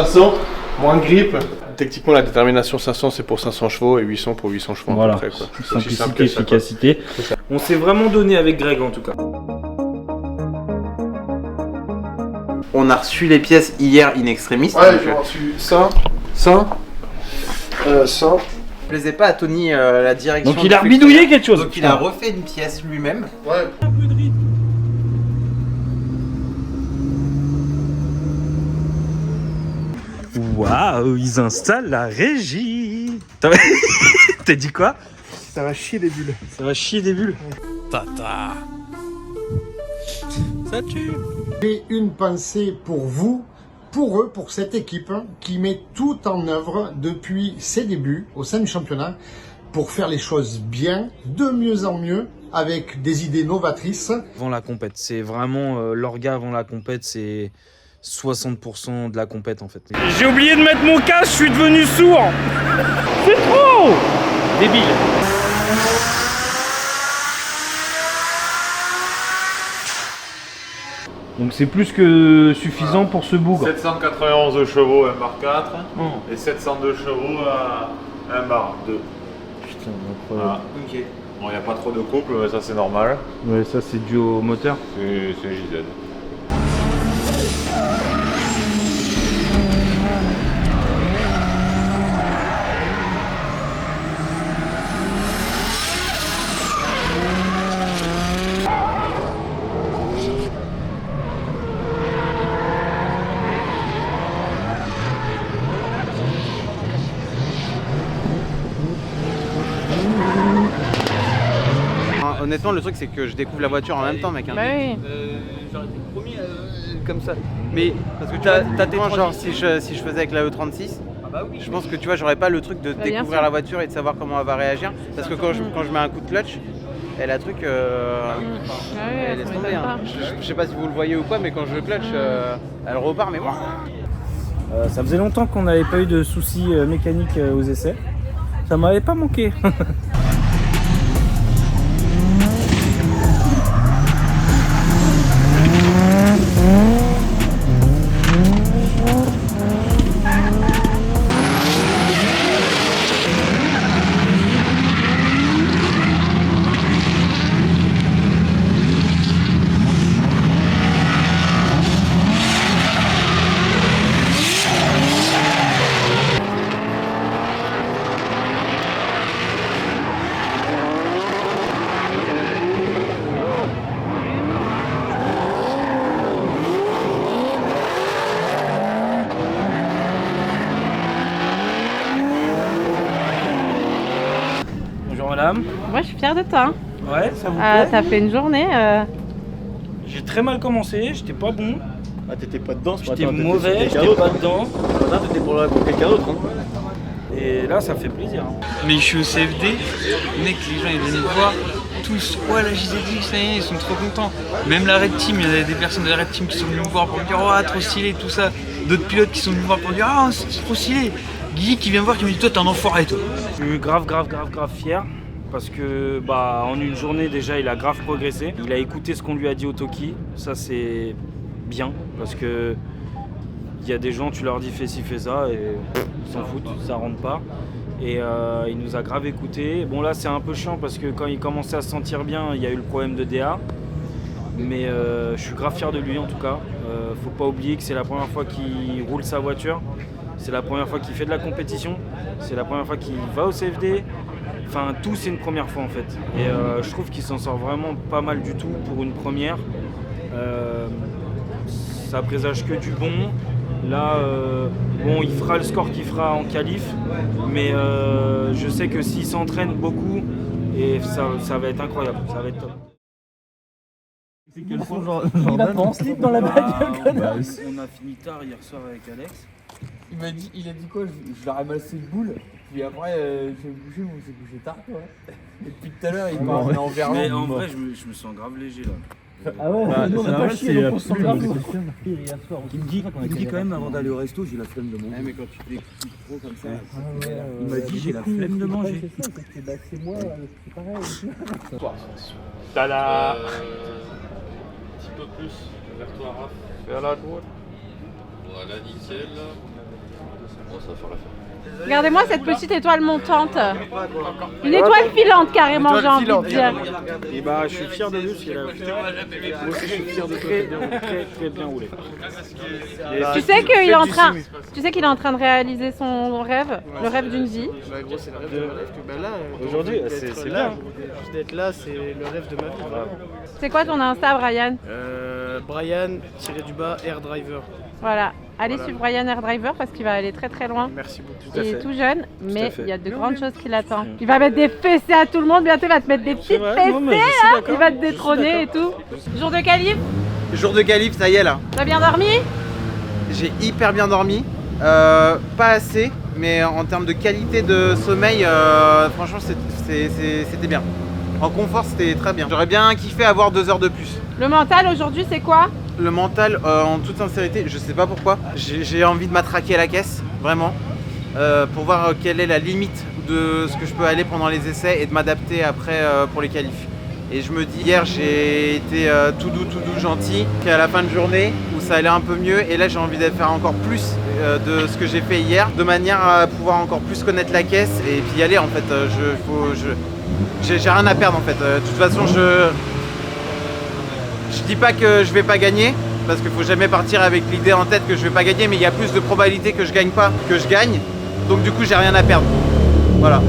500, moins de grippe. Techniquement, la détermination 500, c'est pour 500 chevaux et 800 pour 800 chevaux. Voilà, à peu près, quoi. simplicité, efficacité. On s'est vraiment donné avec Greg en tout cas. On a reçu les pièces hier in extremis. Ouais, j'ai reçu ça. Je plaisait pas à Tony la direction. Donc il a bidouillé quelque chose. Donc il a refait une pièce lui-même. Ouais. Waouh, ils installent la régie. T'as dit quoi? Ça va chier des bulles. Ça va chier des bulles. Tata. Ça tue. J'ai une pensée pour vous, pour eux, pour cette équipe qui met tout en œuvre depuis ses débuts au sein du championnat pour faire les choses bien, de mieux en mieux, avec des idées novatrices. Avant la compète, c'est vraiment l'orga avant la compète, c'est 60% de la compète en fait. J'ai oublié de mettre mon casque, je suis devenu sourd. C'est trop débile. Donc c'est plus que suffisant pour ce bougre. 791 chevaux 1 bar 4 et 702 chevaux à 1 bar 2. Putain, incroyable. Voilà. Ok. Bon, il n'y a pas trop de couple, mais ça c'est normal. Ouais, ça c'est dû au moteur. C'est JZ. Honnêtement, le truc c'est que je découvre la voiture en même temps, mec. Hein. Bah oui. J'aurais été promis comme ça. Mais parce que t'as tes genre si je faisais avec la E36, je pense que tu vois, j'aurais pas le truc de découvrir la voiture et de savoir comment elle va réagir. Parce que quand je mets un coup de clutch, elle a un truc. Elle laisse tomber. Hein. Je sais pas si vous le voyez ou quoi, mais quand je clutch, elle repart. Mais Ça faisait longtemps qu'on n'avait pas eu de soucis mécaniques aux essais. Ça m'avait pas manqué. Madame. Moi, je suis fière de toi. Ouais, ça vous plaît? T'as fait une journée. J'ai très mal commencé, j'étais pas bon. Ah, t'étais pas dedans, J'étais mauvais, j'étais pas dedans. T'étais pour quelqu'un d'autre. Hein. Et là, ça fait plaisir. Mais je suis au CFD, mec, les gens ils venaient me voir, tous, ouais, la JZX, ça y est, ils sont trop contents. Même la Red Team, il y avait des personnes de la Red Team qui sont venues me voir pour me dire, oh, trop stylé, tout ça. D'autres pilotes qui sont venus me voir pour me dire, ah, c'est trop stylé. Guy qui vient me voir, qui me dit, toi, t'es un enfoiré, toi. Je suis grave fier. Parce que en une journée déjà il a grave progressé. Il a écouté ce qu'on lui a dit au Toki. Ça c'est bien parce que il y a des gens, tu leur dis fais ci, fais ça et ils s'en foutent, ça rentre pas. Et il nous a grave écouté. Bon là c'est un peu chiant parce que quand il commençait à se sentir bien, il y a eu le problème de DA. Mais je suis grave fier de lui en tout cas. Faut pas oublier que c'est la première fois qu'il roule sa voiture. C'est la première fois qu'il fait de la compétition. C'est la première fois qu'il va au CFD. Enfin, tout c'est une première fois en fait. Et je trouve qu'il s'en sort vraiment pas mal du tout pour une première. Ça présage que du bon. Là, bon, il fera le score qu'il fera en qualif. Mais je sais que s'il s'entraîne beaucoup, et ça va être incroyable. Ça va être top. Il a pas en slip dans la bagnole. On a fini tard hier soir avec Alex. Il a dit quoi? Je leur ai ramassé une boule. Puis après, je me coucher, on s'est couché tard quoi. Et depuis tout à l'heure, il parlait en verlan. Mais en vrai, je me sens grave léger là. Ah ouais, nous on a pas chié, donc on se sent grave lourd. Il me dit quand même avant d'aller au resto, j'ai la flemme de manger. mais quand tu t'écoutes trop comme ça. Il m'a dit j'ai la flemme de manger. C'est moi, c'est pareil. Tada Un petit peu plus vers toi, Raph. Vers la droite. Voilà, nickel. Regardez-moi cette petite étoile montante. Une étoile filante carrément, j'ai envie de dire. Et bah, je suis fier de lui parce qu'il a moi aussi, je suis fier de très bien roulé. Tu sais qu'il est en train, qu'il est en train de réaliser son rêve, le rêve d'une vie. Bah gros, c'est le rêve de ma vie. Que, bah là, Aujourd'hui, c'est bien. Juste d'être là, c'est le rêve de ma vie. Voilà. C'est quoi ton Insta, Brian? Brian-Air Driver. Voilà. Allez suivre Brian Air Driver parce qu'il va aller très très loin. Merci beaucoup. Il est tout jeune, mais il y a de grandes choses qui l'attendent. Il va mettre des fessées à tout le monde, bientôt il va te mettre des petites fessées, hein. Il va te détrôner et tout. Jour de qualif? Jour de qualif, ça y est là. T'as bien dormi? J'ai hyper bien dormi. Pas assez, mais en termes de qualité de sommeil, franchement c'était bien. En confort, c'était très bien. J'aurais bien kiffé avoir 2 heures de plus. Le mental aujourd'hui, c'est quoi? Le mental, en toute sincérité, je sais pas pourquoi. J'ai envie de m'attraquer à la caisse, vraiment, pour voir quelle est la limite de ce que je peux aller pendant les essais et de m'adapter après pour les qualifs. Et je me dis, hier j'ai été tout doux, gentil, puis à la fin de journée où ça allait un peu mieux, et là j'ai envie de faire encore plus de ce que j'ai fait hier, de manière à pouvoir encore plus connaître la caisse et puis y aller en fait. J'ai rien à perdre en fait. De toute façon, je dis pas que je vais pas gagner, parce qu'il faut jamais partir avec l'idée en tête que je vais pas gagner, mais il y a plus de probabilité que je gagne pas que je gagne. Donc du coup, j'ai rien à perdre. Voilà.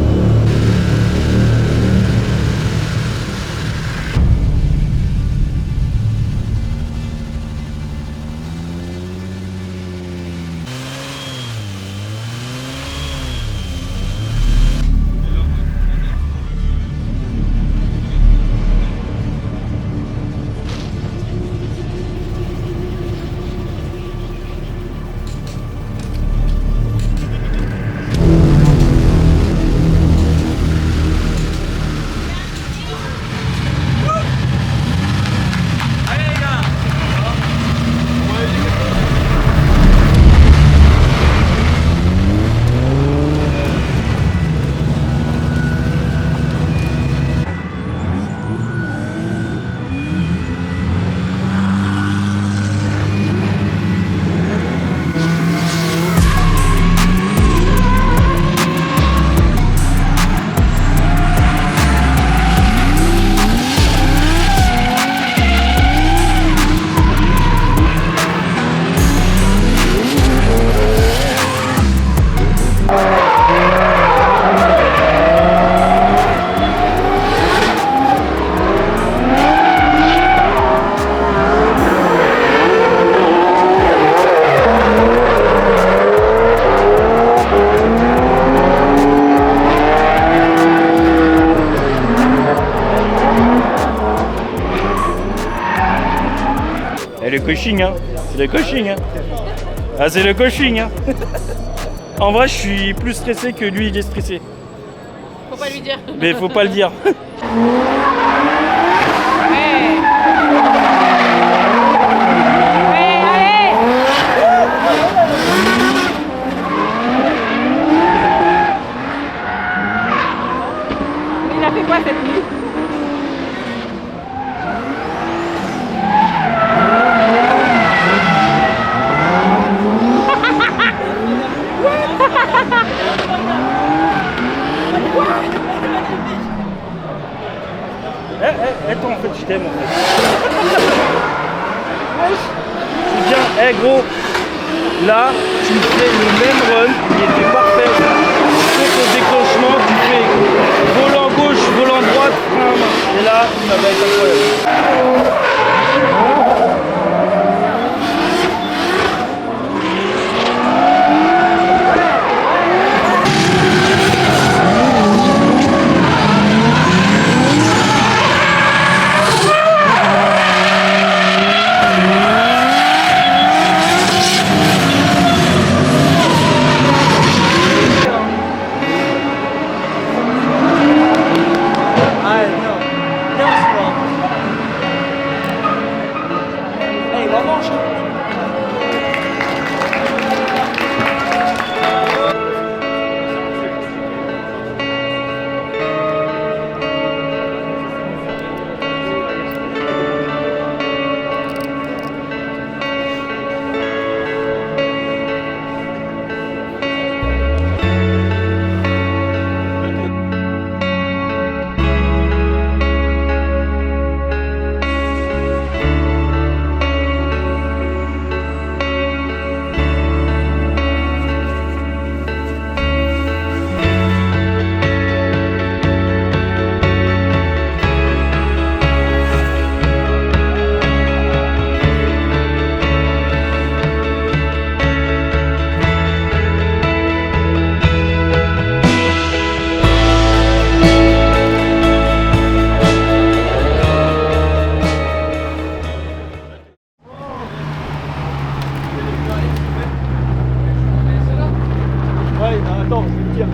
Le coaching, hein. C'est le coaching, hein. Ah, c'est le coaching, hein. En vrai, je suis plus stressé que lui, il est stressé. Faut pas lui dire. Mais faut pas le dire. Il a fait quoi cette nuit? Toi en fait je t'aime en fait. C'est bien, gros, là tu me fais le même run, il était parfait. Tu fais ton déclenchement, tu fais volant gauche, volant droite, frein à main. Et là, ça va être incroyable. Attends, je vais te dire.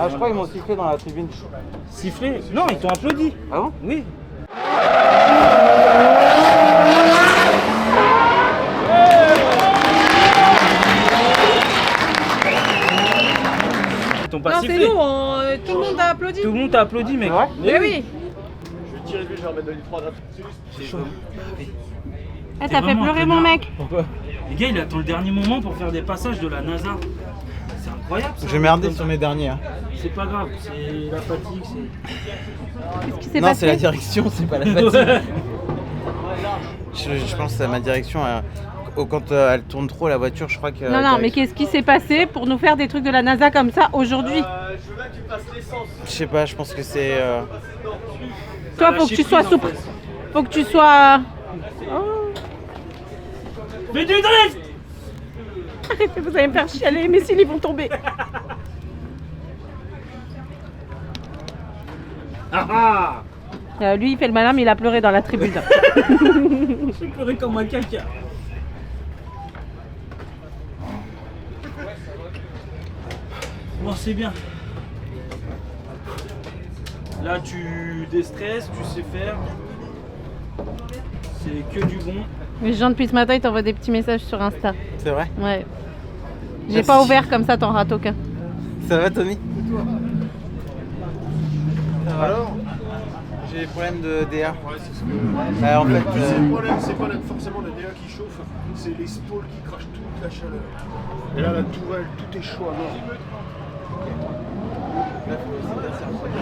Ah, je crois qu'ils m'ont sifflé dans la tribune. Sifflé? Non, ils t'ont applaudi. Ah bon? Oui. Ils t'ont pas Non, sifflé. c'est nous, tout le monde a applaudi. Tout le monde t'a applaudi, mec. Mais oui. Je vais tirer lui, je vais remettre de l'I3. C'est chaud. Ah, t'as fait pleurer mon mec. Pourquoi? Les gars, il attend le dernier moment pour faire des passages de la NASA. C'est incroyable ça. J'ai merdé sur mes derniers. Hein. C'est pas grave, c'est la fatigue, Qu'est-ce qui s'est Non, passé? c'est la direction, c'est pas la fatigue. Je pense que c'est ma direction. Quand elle tourne trop la voiture, je crois que... Non, mais qu'est-ce qui s'est passé pour nous faire des trucs de la NASA comme ça aujourd'hui? Je veux bien que tu passes l'essence. Je sais pas, je pense que c'est... Toi, faut que tu sois souple. Faut que tu sois... Oh. Fais du drift. Arrêtez, vous allez me faire chialer, mes cils ils vont tomber. Ah ah. Lui, il fait le malin, mais il a pleuré dans la tribune. J'ai pleuré comme un caca. Bon, c'est bien. Là, tu déstresses, tu sais faire. C'est que du bon. Les gens depuis ce matin, ils t'envoient des petits messages sur Insta. C'est vrai? Ouais. J'ai Merci. pas ouvert comme ça, t'en rates aucun. Ça va, Tony? Alors? J'ai des problèmes de DA. Ouais, c'est ce que... En fait, le problème, c'est pas forcément le DA qui chauffe, c'est les spawls qui crachent toute la chaleur. Et là, la tourelle, tout est chaud à mort.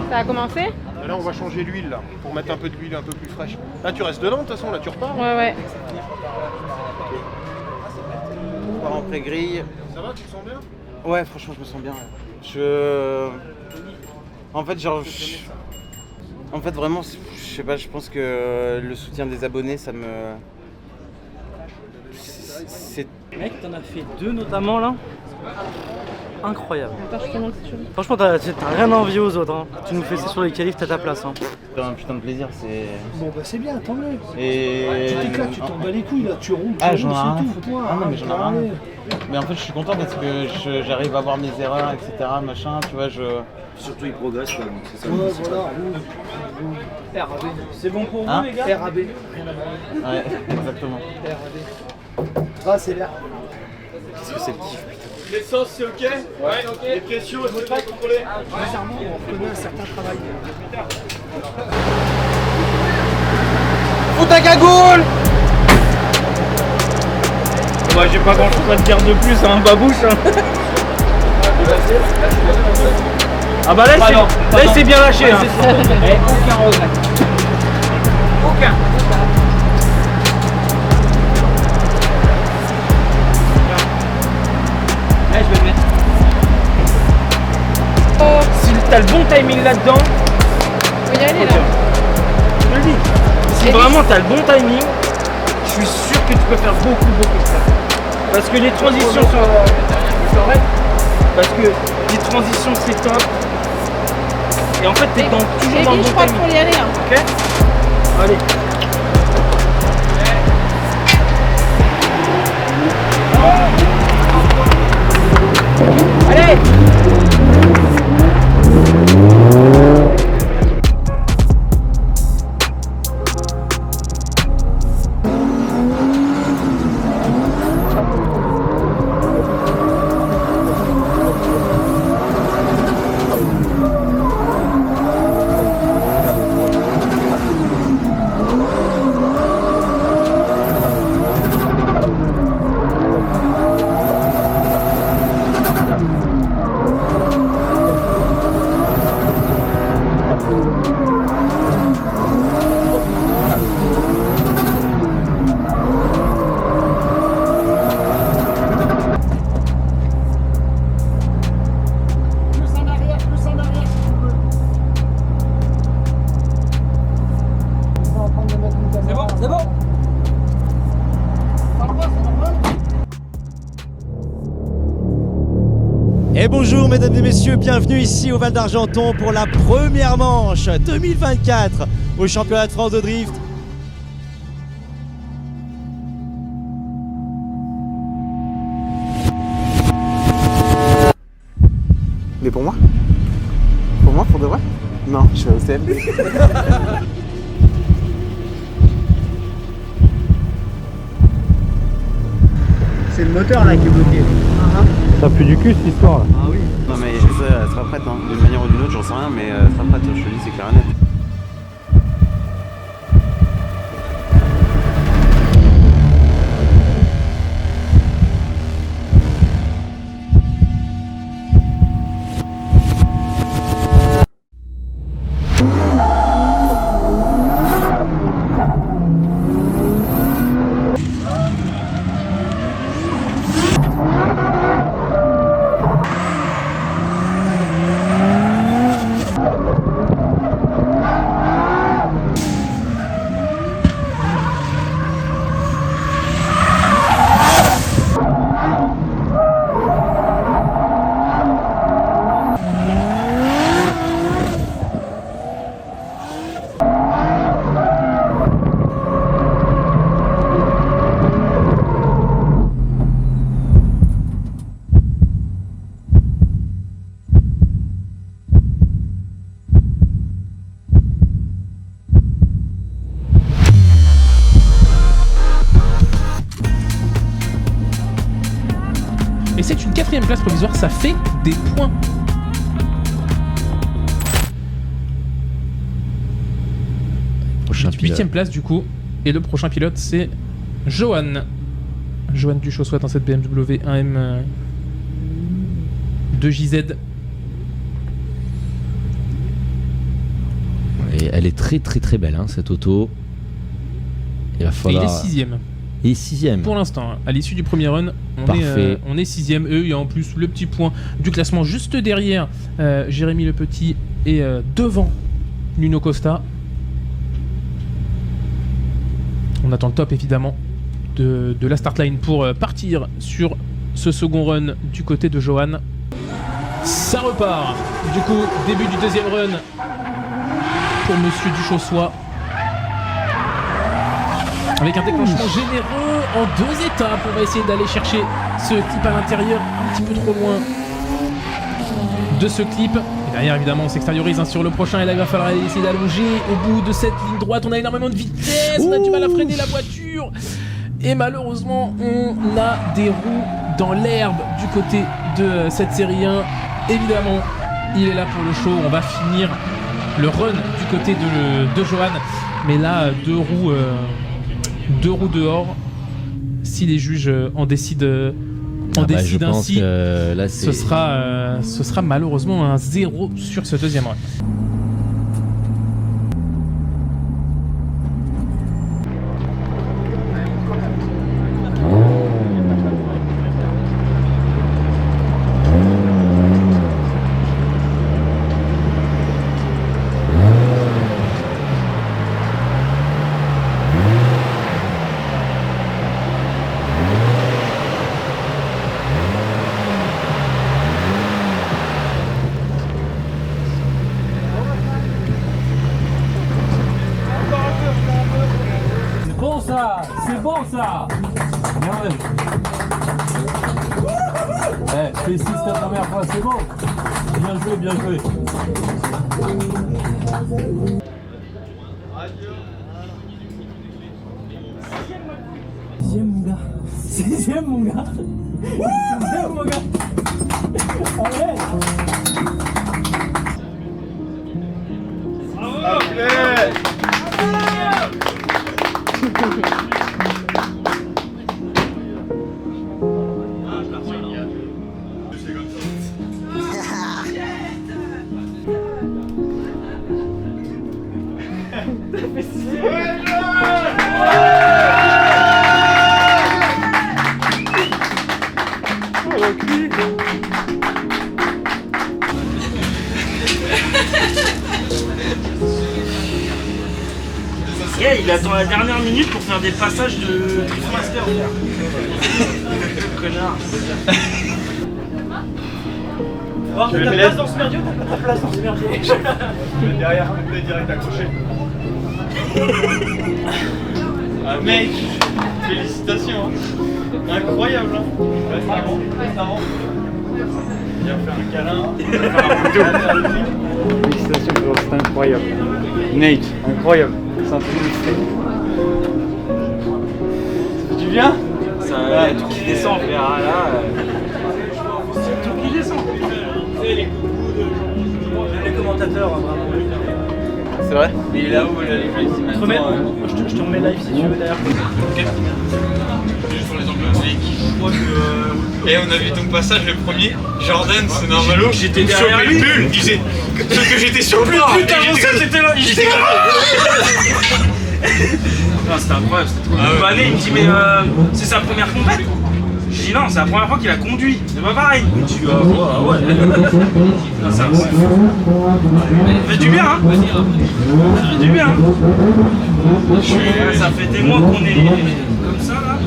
Ça a commencé? Et là, on va changer l'huile, là, pour mettre un peu d'huile un peu plus fraîche. Là, tu restes dedans, de toute façon, là, tu repars. Ouais. on part en pré-grille. Ça va, tu te sens bien? Ouais, franchement, je me sens bien. En fait, en fait, vraiment, je sais pas, je pense que le soutien des abonnés, ça me... Mec, t'en as fait 2 notamment là. Incroyable. Attends, je te montre si tu veux. Franchement, t'as rien à envier aux autres. Hein. Tu nous fais ça sur les qualifs, t'as ta place. Hein. C'est un putain de plaisir, c'est... Bon bah c'est bien, tant mieux. Et... Tu t'éclates, tu t'en bats les couilles là, tu roules, Ah, j'en ai rien. c'est tout. Ah non, mais j'en ai rien. Mais en fait, je suis content parce que j'arrive à voir mes erreurs, etc. Machin, tu vois, Surtout, il progresse quoi, donc c'est ça. Ouais, voilà. RAB. C'est bon pour vous, Hein les gars? RAB. Rien à voir. Ouais, exactement. RAB. Ah, c'est l'air. Qu'est-ce que c'est le kiff, putain. L'essence, c'est ok? Ouais, ok. Les pressions, elles sont pas contrôlées? Bizarrement, on reconnaît un certain travail. Fous ta cagoule! Bah, j'ai pas grand chose à te dire de plus, hein, babouche. Hein. Ah bah là, il s'est bien lâché. Hein. Aucun regret. Aucun. Là, je vais le mettre. Si t'as le bon timing là-dedans, Faut y aller là. je te le dis. Si vraiment t'as le bon timing, je suis sûr que tu peux faire beaucoup de ça. Parce que les transitions sont... Parce que les transitions c'est top. Et en fait t'es toujours dans le bon je crois timing. qu'il faut y aller. Hein. Ok? Allez. Allez! Et bonjour mesdames et messieurs, bienvenue ici au Val d'Argenton pour la première manche 2024 au championnat de France de drift. Mais pour moi? Pour moi, pour de vrai? Non, je suis au CFD. C'est le moteur là qui est bloqué. Ça pue du cul cette histoire là. Ah oui. Non mais ça, elle sera prête, hein. D'une manière ou d'une autre, j'en sais rien, mais elle sera prête, je te dis, c'est clair et net. Et c'est une 4e place provisoire, ça fait des points. Prochain 8e place du coup. Et le prochain pilote c'est Johan. Johan Duchossois dans cette BMW 1M 2JZ. Et elle est très très très belle hein, cette auto. Il va falloir... Et il est 6e. Il est 6e. Pour l'instant, à l'issue du premier run, on est 6e. Eux, il y a en plus le petit point du classement juste derrière Jérémy Le Petit et devant Nuno Costa. On attend le top évidemment de la start line pour partir sur ce second run du côté de Johan. Ça repart. Du coup, début du deuxième run pour Monsieur Duchossois. Avec un déclenchement généreux en 2 étapes. On va essayer d'aller chercher ce clip à l'intérieur, un petit peu trop loin de ce clip. Et derrière, évidemment, on s'extériorise sur le prochain. Et là, il va falloir essayer d'allonger au bout de cette ligne droite. On a énormément de vitesse. On a du mal à freiner la voiture. Et malheureusement, on a des roues dans l'herbe du côté de cette série 1. Évidemment, il est là pour le show. On va finir le run du côté de Johan. Mais là, 2 roues dehors. Si les juges en décident ainsi, là, ce sera malheureusement un 0 sur ce deuxième run. C'est bon ça. Bien. Fais 6 la première fois, c'est bon. Bien joué, bien joué. Sixième mon gars. 6e mon gars. 6e mon gars. Allez. Il attend la dernière minute pour faire des passages de Driftmaster. Connard. Oh, t'as ta place dans ce merdier ou t'as pas ta place dans ce merdier? Derrière, complet, direct accroché. Ah mec, félicitations. Incroyable. Ouais, c'est bon. Il va faire un câlin. Il va faire un photo. Félicitations, c'est incroyable. Nate, incroyable. C'est un truc de fou. Tu viens? Il y a tout qui descend, frère. Là, c'est tout qui descend. Les commentateurs, vraiment. C'est vrai? Il est là-haut, là, les gens ici maintenant. Je te remets live si tu veux derrière. Ok. Juste pour les emblématiques. Je crois que. Et on a vu ton passage le premier. Jordan, c'est normal. J'étais derrière lui. Il disait. Sauf que j'étais sur le bord. Putain, avant ça, j'étais là. J'étais là. Non, c'était incroyable, c'était trop bien. Il me dit, mais c'est sa première compète? Je dis non, c'est la première fois qu'il a conduit. C'est pas pareil. Tu dis ah ouais. Non, ça c'est fou. Ça fait du bien, hein. Ça fait du bien. Ça fait des mois qu'on est comme ça là.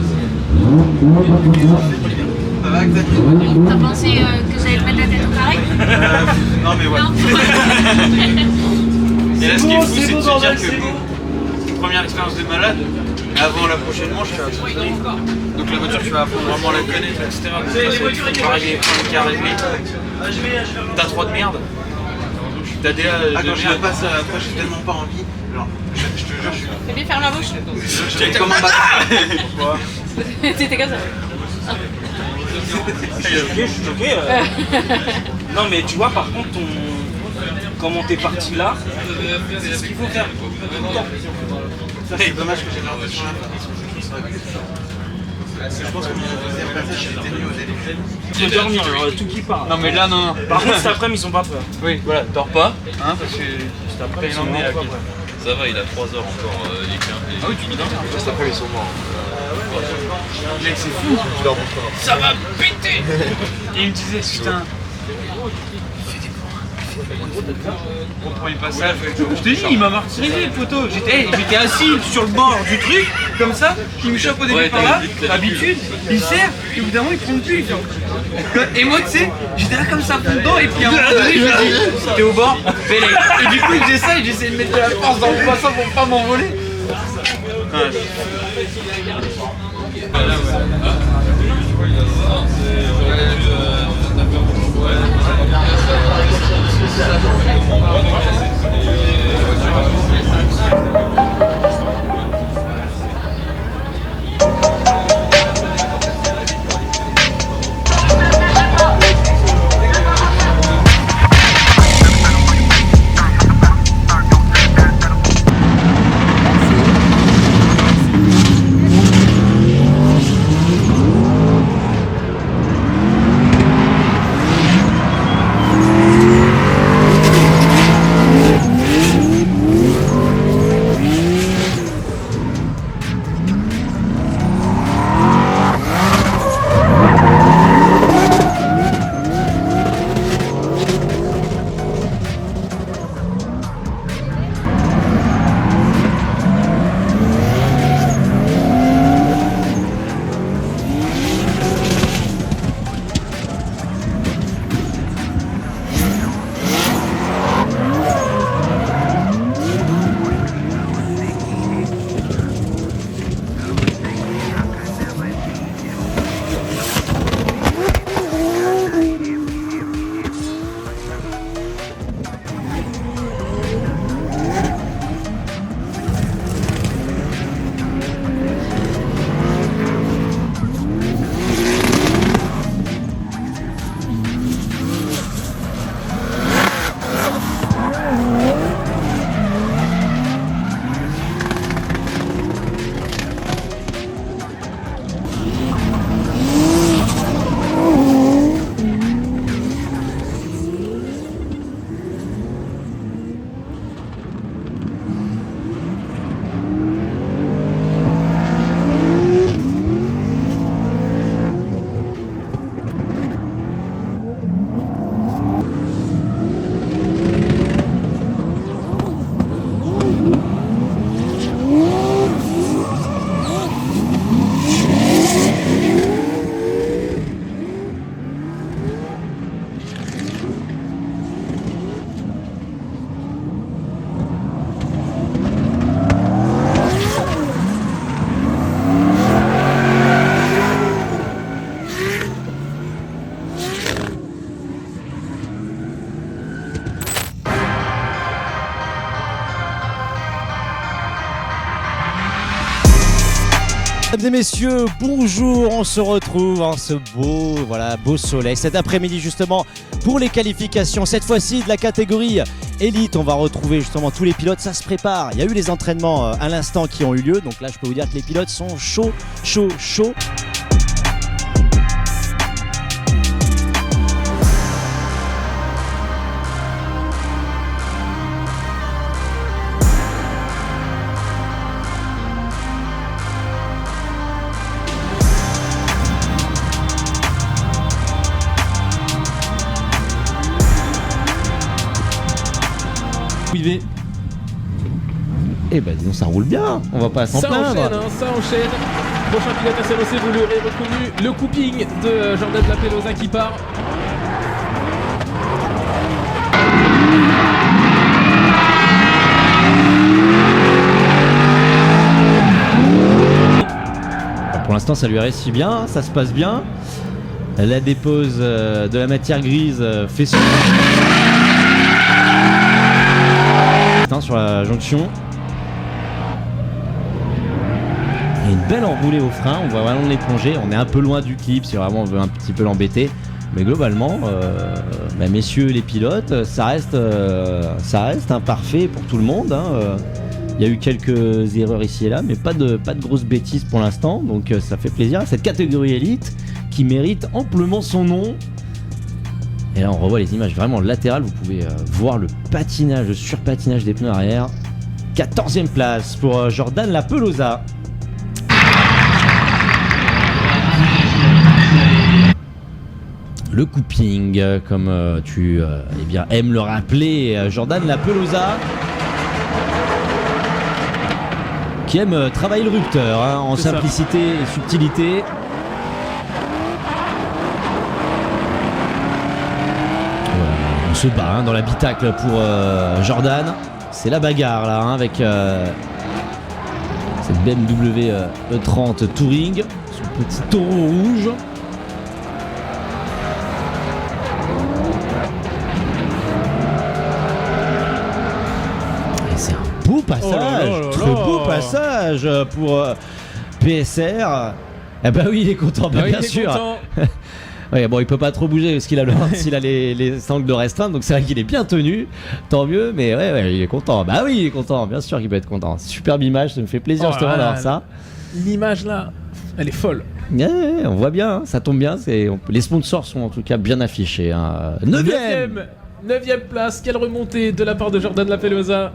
Ça va, Xavier? T'as pensé que j'allais te mettre la tête au carré? Non mais ouais. Et là, ce qui est fou, c'est de se dire que c'est une première expérience de malade. Mais avant la prochaine manche, tu vas tout donner. Donc la voiture, tu vas apprendre vraiment à la connaître, etc. Pareil, les problèmes qui arrivent. T'as 3 de merde. T'as déjà. Quand je le passe, après, j'ai tellement pas envie. Genre, je te jure, je suis. Fais bien ferme la bouche. J'étais comme un bâtard. Pourquoi? T'étais comme ça. Je suis choqué. Non, mais tu vois, par contre, comment t'es parti là, c'est ce qu'il faut faire. Ça, c'est dommage que j'ai l'air de sur la fin. Je pense que mon deuxième passage, j'étais mieux au début. Tu peux dormir, alors, tout qui part. Non, mais là, non. Par contre, cet après-midi, ils sont pas prêts. Oui, voilà, dors pas, hein, parce que cet après-midi, ils sont emmenés la pied. Ça va, il a 3 heures encore, les 15. Ah oui, tu me dormir. Cet après, ils sont morts. Mec, c'est fou. Ça va péter. Et il me disait, putain. Au premier passage, je te dis, il m'a martyrisé le poteau. J'étais assis sur le bord du truc, comme ça, il me chope au début par là, habitude, il serre, et au bout d'un moment il tourne plus. Et moi, tu sais, j'étais là comme ça, dedans, et puis à un moment donné, je lui ai dit, t'es au bord, fais-les. Et du coup, il faisait ça, et j'essayais de mettre de la force dans le bassin pour pas m'envoler. Mesdames et messieurs, bonjour, on se retrouve en ce beau soleil cet après-midi justement pour les qualifications, cette fois-ci de la catégorie élite. On va retrouver justement tous les pilotes, ça se prépare, il y a eu les entraînements à l'instant qui ont eu lieu, donc là je peux vous dire que les pilotes sont chauds. Eh ben disons ça roule bien, on va pas s'en plaindre. Ça enchaîne. Prochain pilote à s'annoncer, vous l'aurez reconnu, le couping de Jordan Lapelosa qui part. Pour l'instant ça lui réussit bien, ça se passe bien. La dépose de la matière grise fait sur la jonction. Il y a une belle enroulée au frein, on va vraiment l'éponger. On est un peu loin du clip si vraiment on veut un petit peu l'embêter. Mais globalement, messieurs les pilotes, ça reste imparfait pour tout le monde. Il y a eu quelques erreurs ici et là, mais pas de grosses bêtises pour l'instant. Donc ça fait plaisir. Cette catégorie élite qui mérite amplement son nom. Et là on revoit les images vraiment latérales, vous pouvez voir le patinage, le surpatinage des pneus arrière. 14e place pour Jordan Lapelosa. Le couping, comme tu aimes le rappeler, Jordan Lapelosa qui aime travailler le rupteur en simplicité et subtilité. On se bat dans l'habitacle pour Jordan. C'est la bagarre là avec cette BMW E30 Touring, son petit taureau rouge. Et c'est un beau passage, très beau passage pour PSR. Ah bah oui, il est content, bien sûr. Ouais, bon, il peut pas trop bouger parce qu'il a s'il a les angles de restreinte, donc c'est vrai qu'il est bien tenu, tant mieux, mais ouais, il est content. Bah oui, il est content, bien sûr qu'il peut être content. Superbe image, ça me fait plaisir justement d'avoir ça. L'image là, elle est folle. Ouais, on voit bien, ça tombe bien. Les sponsors sont en tout cas bien affichés. 9ème place, quelle remontée de la part de Jordan Lapelosa.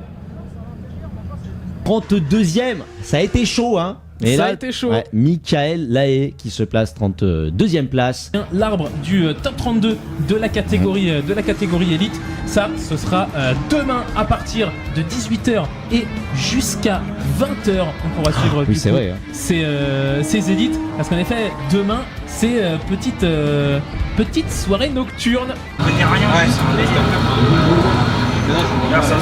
32ème, ça a été chaud, hein. Et ça là, a été chaud. Ouais, Michael Lahaye qui se place 32e place. L'arbre du top 32 de la catégorie élite. Ça, ce sera demain à partir de 18h et jusqu'à 20h. On pourra suivre ces élites. Parce qu'en effet, demain, c'est petite soirée nocturne. On connaît rien. Ouais, c'est un délire. Ça se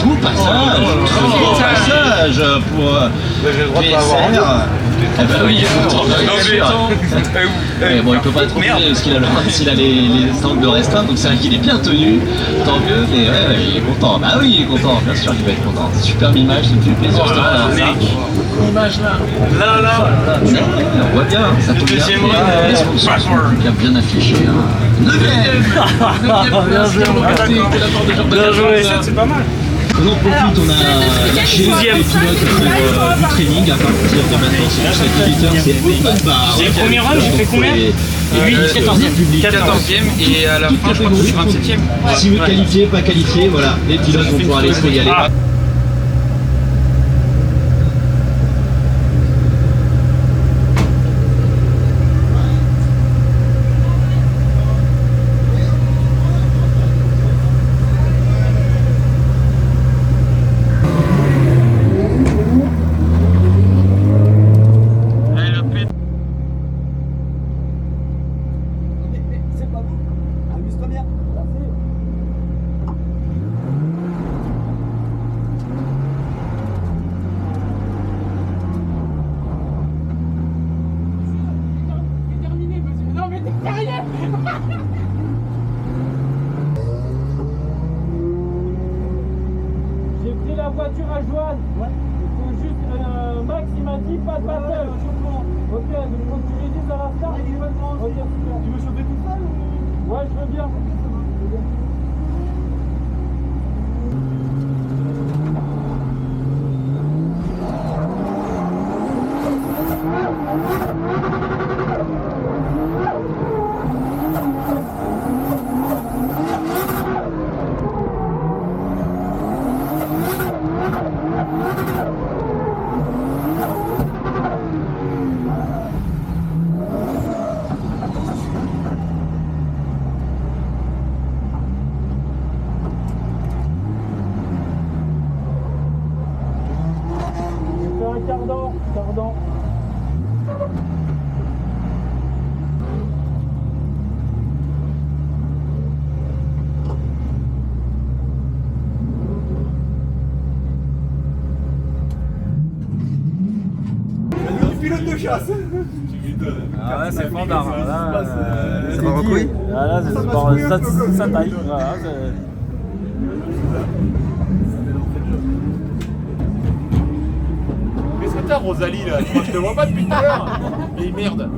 Beau passage pour PSR. Ah bah oui, il est content, bien sûr. Mais bon, il peut pas trop bouger parce qu'il a les angles de restreinte, donc c'est vrai qu'il est bien tenu, tant mieux, mais ouais, il est content. Bah oui, il est content, bien sûr qu'il va être content. Superbe image, ça me fait plaisir justement d'avoir ça. L'image là. Ouais, on voit bien, ça tombe bien. Les sponsors sont bien affichés. 9ème. Bien joué, c'est pas mal. On en profite, on a lâché les pilotes pour du training à partir de maintenant, c'est juste les 18h, c'est open bar. C'est le premier run, j'ai fait combien? Et lui, 14e, et à la fin, je crois que je suis 27e. Si vous qualifiez, pas qualifié, voilà, les pilotes vont pouvoir aller se régaler. voiture à Joanne. Ouais. Il faut juste. Max, il m'a dit pas de battle. Ok, donc faut que tu lui dises à la start. Ok, super. Tu veux chauffer tout seul ou... Ouais, je veux bien. Cardan. Pilote de chasse. Ah là c'est fandard. C'est pas recouille. Ah là c'est ça taille. Voilà, Qu'est-ce que t'as, Rosalie, là? Moi, je te vois pas depuis tout à l'heure. Vieille merde.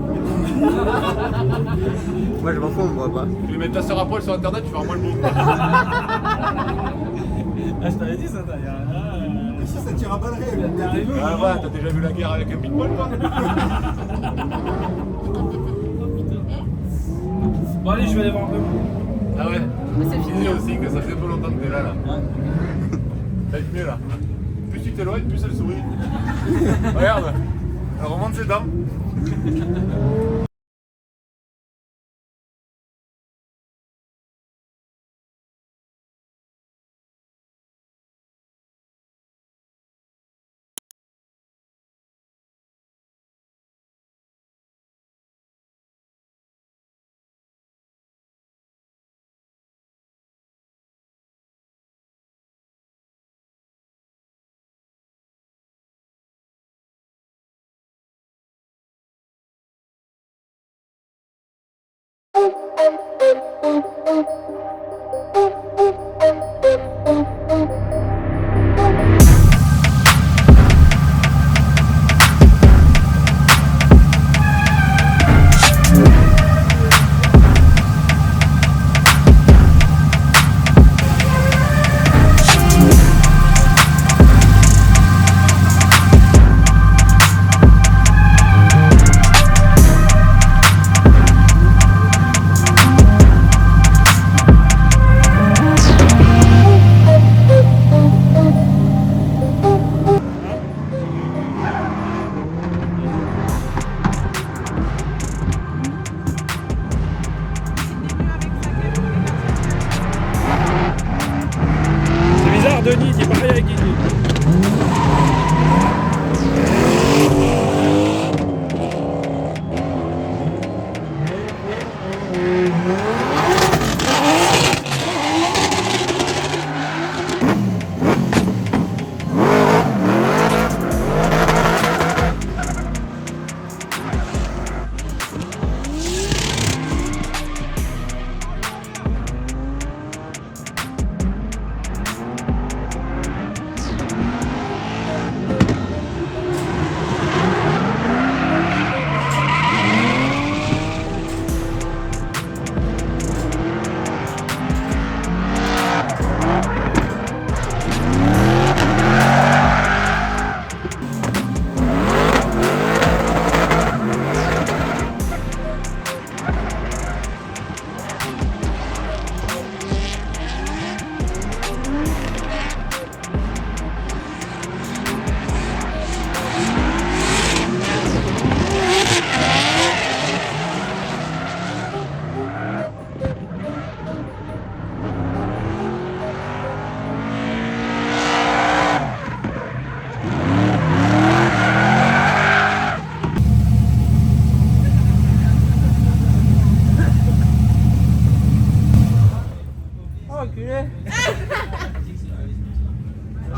Moi, je m'en fous, on me voit pas. Je vais mettre ta sœur à poil sur internet, tu vas voir moi le beau. Ah, je t'avais dit ça, taille. Ici, ça tire à balles réelles. Ah ouais, t'as déjà vu la guerre avec un pitbull, toi? Bon, allez, je vais aller voir un peu. Ah ouais? C'est fini aussi que ça fait pas longtemps que t'es là. Ça va être mieux là. Plus tu t'éloignes, plus elle sourit. Regarde, elle remonte ses dents. Denis, t'es pareil avec Guigui.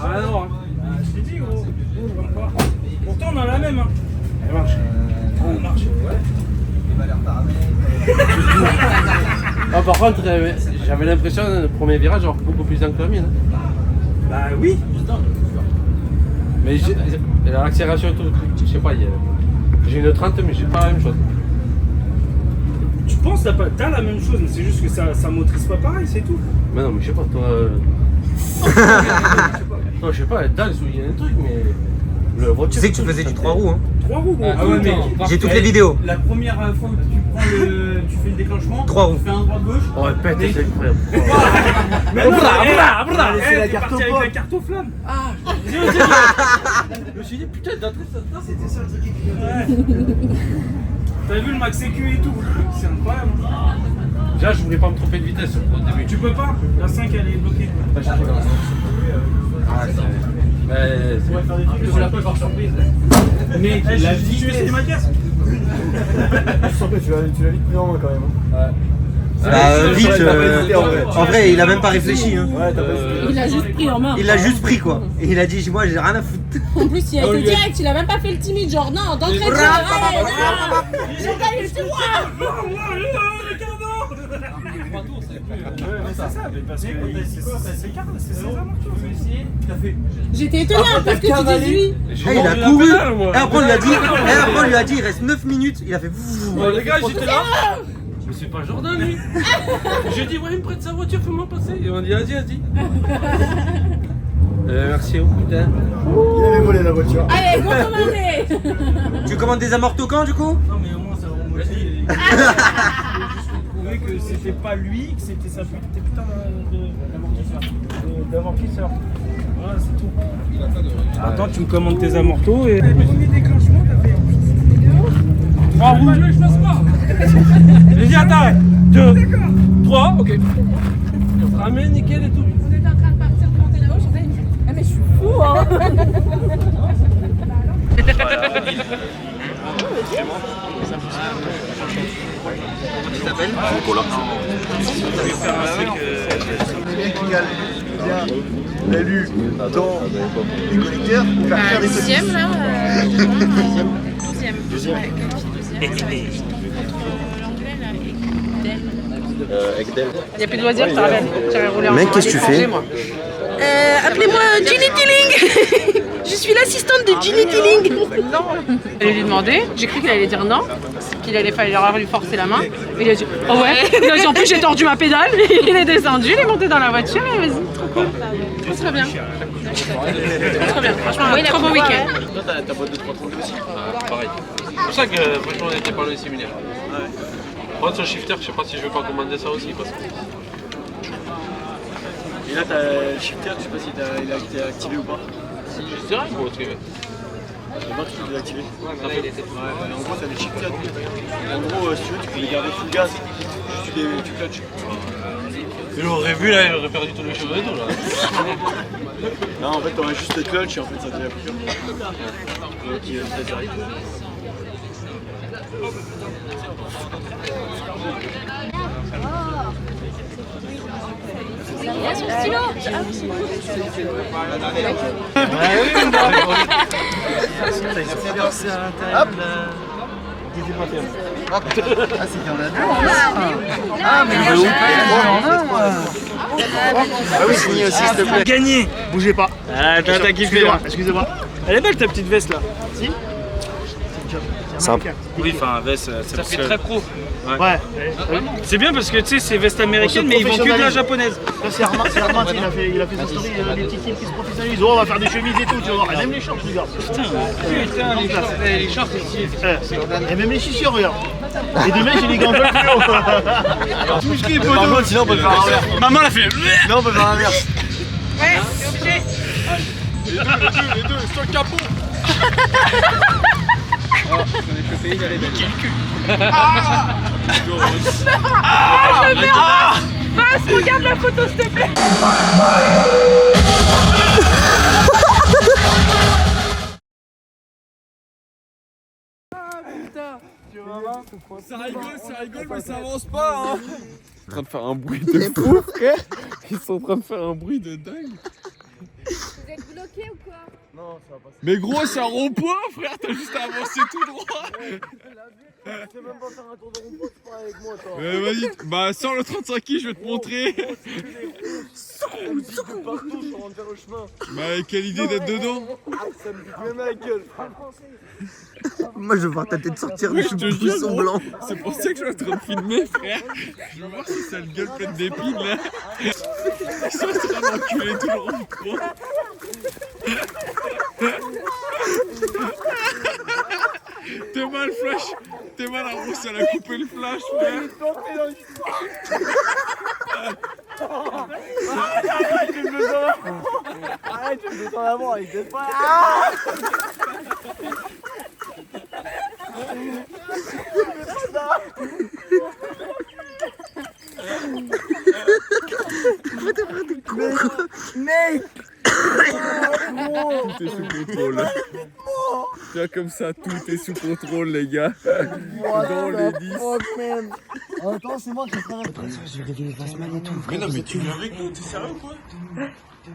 Ah non, je t'ai dit gros. Pourtant on a la même. Elle marche. Elle marche, ouais. Les valeurs paramètres. Ah, par contre, j'avais l'impression, le premier virage, genre beaucoup plus lent que la mienne. Bah oui, putain. Mais l'accélération et tout, je sais pas, j'ai une 30 mais j'ai pas la même chose. Tu penses t'as la même chose, mais c'est juste que ça motrice pas pareil, c'est tout. Mais non, mais je sais pas, toi. Non, je sais pas, dans il y a un truc, mais. Tu sais que tu faisais du 3 roues, hein. 3 roues, Ah ouais, mais j'ai toutes les vidéos. La première fois où tu prends tu fais le déclenchement, 3 roues. tu fais un droit gauche. Oh, répète, c'est incroyable. Mais non, c'est la carte avec la carte aux flammes. Ah, je me suis dit, putain, d'entrée, c'était ça le truc qui T'as vu le max EQ et tout? C'est incroyable. Déjà, je voulais pas me tromper de vitesse au début. Tu peux pas? La 5 elle est bloquée. Ah, c'est. On va faire des trucs de la peu par surprise. Mais la vie, tu essaies de ma caisse? Tu l'as vite pris en main quand même. Vite, en vrai, il a même pas réfléchi. Hein. Il a juste pris en main. Il l'a juste pris quoi. Et il a dit, moi j'ai rien à foutre. En plus, il a été direct, il a même pas fait le timide, genre non, d'entrée de jeu. J'ai gagné, c'est moi. C'est ça, mais parce que c'est ça. J'étais étonné parce que tu dis lui. Il a couru. Et après on lui a dit, il reste 9 minutes. Il a fait. Les gars, j'étais là. Mais c'est pas Jordan lui. J'ai dit, ouais, il me prête sa voiture, fais-moi passer. Et on dit, vas-y. Merci au putain. Il avait volé la voiture. Allez, go commander. Tu commandes des amortos quand du coup? Non, mais au moins ça va motiver. Prouver que c'était pas lui, que c'était sa putain d'amortisseur. Voilà, c'est tout. Attends, tu me commandes tes amortos et. Le premier déclenchement, t'as fait. 3 roues. Je passe pas. J'ai dit, attends, 2, 3, ok. Ramène, nickel et tout. On était en train de partir de monter là-haut, je suis ah, mais je suis fou, hein. Comment tu t'appelles? Nicolas. Le mec qui gagne l'élu dans les collecteurs, il va faire des Deuxième là. Deuxième. Egdel. Il n'y a plus de loisirs, je te rappelle. J'avais roulé en Mec, qu'est-ce que tu fais? Appelez-moi Ginny Tilling. Je suis l'assistante de Ginny Tilling. Non. J'allais lui demander, j'ai cru qu'il allait dire non, qu'il allait falloir lui forcer la main. Il a dit oh ouais. Il a dit en plus j'ai tordu ma pédale, il est descendu, il est monté dans la voiture et vas-y, trop cool. Trop bien. Trop bien, franchement, trop beau week-end. Toi, t'as boîte de 332 aussi? Pareil. C'est pour ça que franchement on était pas loin de séminaire. Prendre son shifter, je sais pas si je vais pas commander ça aussi parce que. Et là, t'as le shifter, je sais pas si il a été activé ou pas. Si, je dirais quoi, parce que. Je sais pas si tu l'as activé. En gros, t'as les shifters. En gros, si tu veux, tu peux les garder full gaz. Tu clutches. Il aurait vu là, il aurait perdu tous les cheveux et tout là. Non, en fait, t'aurais juste le clutch et en fait, ça devient plus dur. Donc, il va direct. Il y a son stylo. Ah, c'est qu'il y en a deux. Ah, mais Ah oui, signé aussi, s'il te plaît. Gagné. Bougez pas. Ah, t'as kiffé là. Excusez-moi. Elle est belle ta petite veste là. Si. Simple. Oui, enfin, veste, Ça fait très pro. Ouais. C'est bien parce que tu sais, c'est veste américaine, mais ils vendent que de la japonaise. Là, c'est Armand, il a fait sa story, les petits kids qui se professionnalisent. Oh, on va faire des chemises et tout, tu vois. Même les shorts, regarde. Putain, Les shorts, c'est stylé. Et même les chaussures, regarde. Et demain, j'ai les gants plus hauts. Musclé, poteau. Sinon, on peut faire l'inverse. Maman l'a fait. Non, on peut faire l'inverse. Ouais, c'est obligé. Les deux, sur le capot. Oh, j'en ai chopé une, elle est belle. Passe, regarde la photo s'il te plaît. Ça rigole, mais ça avance pas, hein. Ils sont en train de faire un bruit de fou, frère. Ils sont en train de faire un bruit de dingue. Vous êtes bloqué ou quoi? Non, ça va passer. Mais gros, c'est un rond-point, frère, t'as juste à avancer tout droit. Tu sais même pas faire un tour de rond-point, tu parles avec moi, toi. Vas-y, bah sors le 35 qui je vais te montrer. Partout, je suis en train de faire le chemin. Bah quelle idée d'être dedans. Ça me pique même à la gueule. Moi je veux voir ta tête sortir Oui, du je te jure, buisson gros. blanc. C'est pour ça que je suis en train de filmer, frère. Je veux voir si ça a le gueule pleine d'épines là. Ils sont en train d'enculer tout le rond-point. T'es mal, Flash. T'es mal, la rousse, elle a coupé le flash, frère. Arrête, tu me descends. Arrête, tu me descends d'avant, il t'aide pas. Mec, Tout est sous contrôle. Tiens, comme ça, tout est sous contrôle, les gars. Dans les 10. Attends, c'est moi qui ferai. je vais réveiller Vasman et tout. Mais non, mais tu viens avec nous, t'es sérieux ou quoi?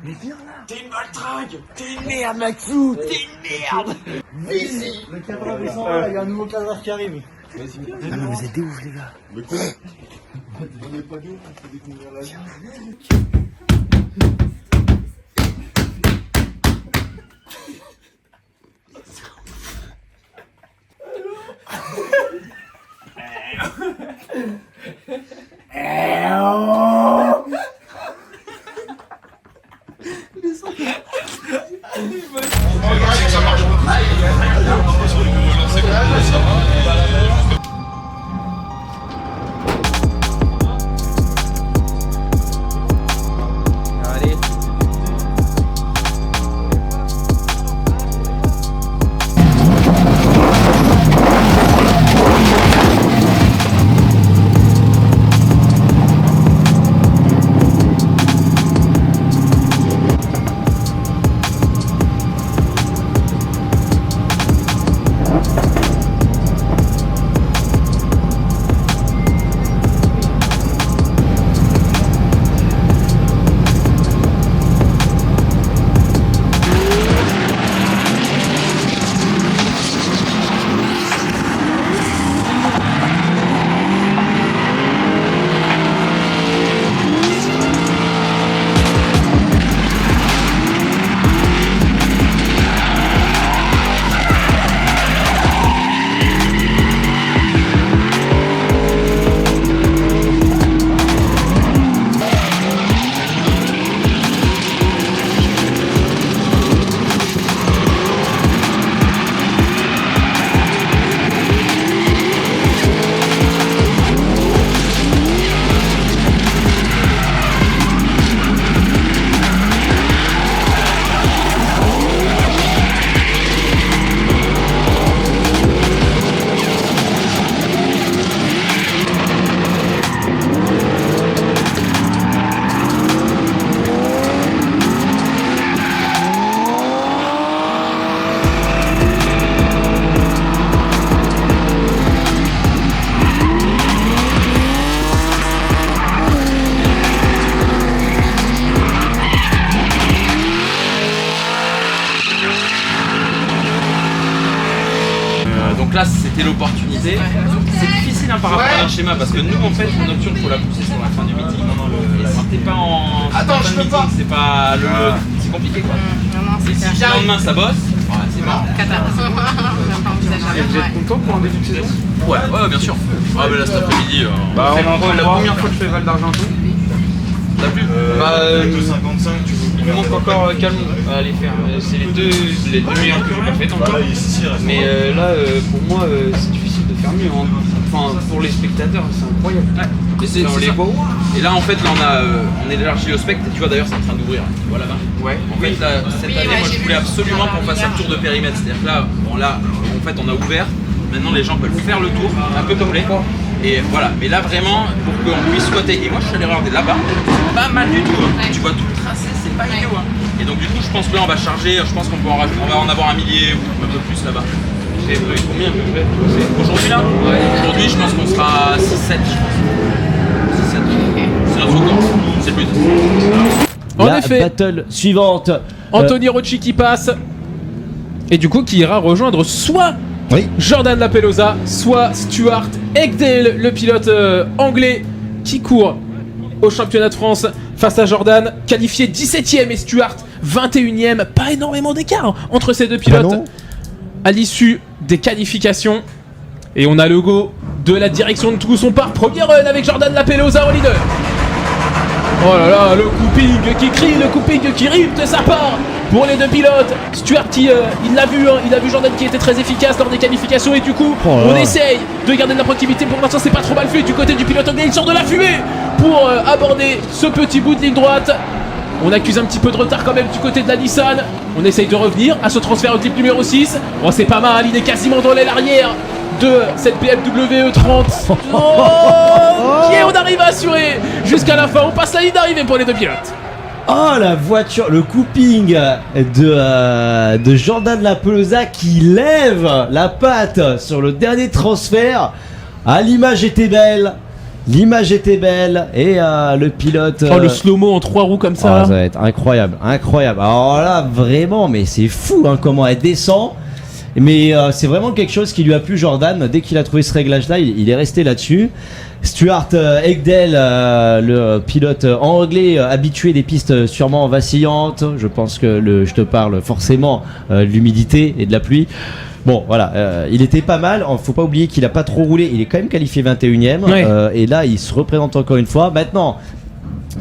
Mais viens là. T'es une baltrague. T'es une merde, Maxou. T'es une merde. Vas-y. Le cadre descend, il y a un nouveau cadre qui arrive. Vas-y, viens. Ah mais vous êtes des ouf, les gars. Mais quoi? On n'est pas deux, on peut découvrir la vie. Allez. Donc là c'était l'opportunité. C'est difficile par rapport à notre schéma parce que nous en fait la nocturne il faut la pousser sur la fin du meeting. T'es pas en Attends, je peux meeting, pas. c'est pas le c'est compliqué quoi. Et si le lendemain ça bosse, c'est mort. Vous êtes content pour un début de saison? Ouais, bien sûr. Ah mais là cet après-midi. Bah on en la première fois que je fais Val d'Argenton. T'as plus 2,55 tu veux. Il me manque encore Calmon à aller faire. C'est les deux meilleurs que j'ai pas fait encore. Mais là, pour moi, c'est difficile de faire mieux. Enfin, pour les spectateurs, c'est incroyable. Et on les voit. Et là en fait là on élargit le spectre et tu vois d'ailleurs c'est en train d'ouvrir. Tu vois là-bas. Ouais. En fait là, cette année moi je voulais absolument qu'on fasse un tour de périmètre. C'est-à-dire que là, en fait on a ouvert. Maintenant les gens peuvent faire le tour, un peu comme les. Et voilà, mais là vraiment, pour qu'on puisse squatter, et moi je suis allé regarder là-bas, c'est pas mal du tout, hein. Tu vois tout le tracé, c'est pas idiot, hein. Et donc du coup je pense que là on va charger, je pense qu'on peut on va en avoir un millier ou un peu plus là-bas. Et combien à peu près aujourd'hui là? Aujourd'hui je pense qu'on sera à 6-7 je pense. 6-7. C'est notre record, c'est le but. En effet. Battle suivante. Anthony Rocci qui passe. Et du coup, qui ira rejoindre soit Jordan Lapelosa, soit Stuart Ekdale, le pilote anglais qui court au championnat de France face à Jordan, qualifié 17ème et Stuart 21ème. Pas énormément d'écart entre ces deux pilotes à l'issue des qualifications. Et on a le go de la direction de Toulouse. On part premier run avec Jordan Lapelosa en leader. Oh là là, le couping qui crie, le couping qui rime de sa part pour les deux pilotes. Stuart qui, il l'a vu Jordan qui était très efficace lors des qualifications et du coup on essaye de garder de la proximité. Pour l'instant c'est pas trop mal fait du côté du pilote anglais, il sort de la fumée pour aborder ce petit bout de ligne droite. On accuse un petit peu de retard quand même du côté de la Nissan. On essaye de revenir à ce transfert au clip numéro 6. Oh c'est pas mal, il est quasiment dans l'aile arrière de cette BMW E30. On arrive à assurer jusqu'à la fin. On passe la ligne d'arrivée pour les deux pilotes. Oh la voiture, le couping de Jordan Lapelosa qui lève la patte sur le dernier transfert. Ah, l'image était belle. L'image était belle et le pilote... Oh le slow-mo en 3 roues comme ça. Ça va être incroyable, incroyable. Alors là vraiment, mais c'est fou comment elle descend. Mais c'est vraiment quelque chose qui lui a plu Jordan. Dès qu'il a trouvé ce réglage là, il est resté là-dessus. Stuart Ekdale, le pilote anglais habitué des pistes sûrement vacillantes. Je pense que je te parle forcément de l'humidité et de la pluie. Bon voilà, il était pas mal. Faut pas oublier qu'il a pas trop roulé. Il est quand même qualifié 21ème. Et là il se représente encore une fois. Maintenant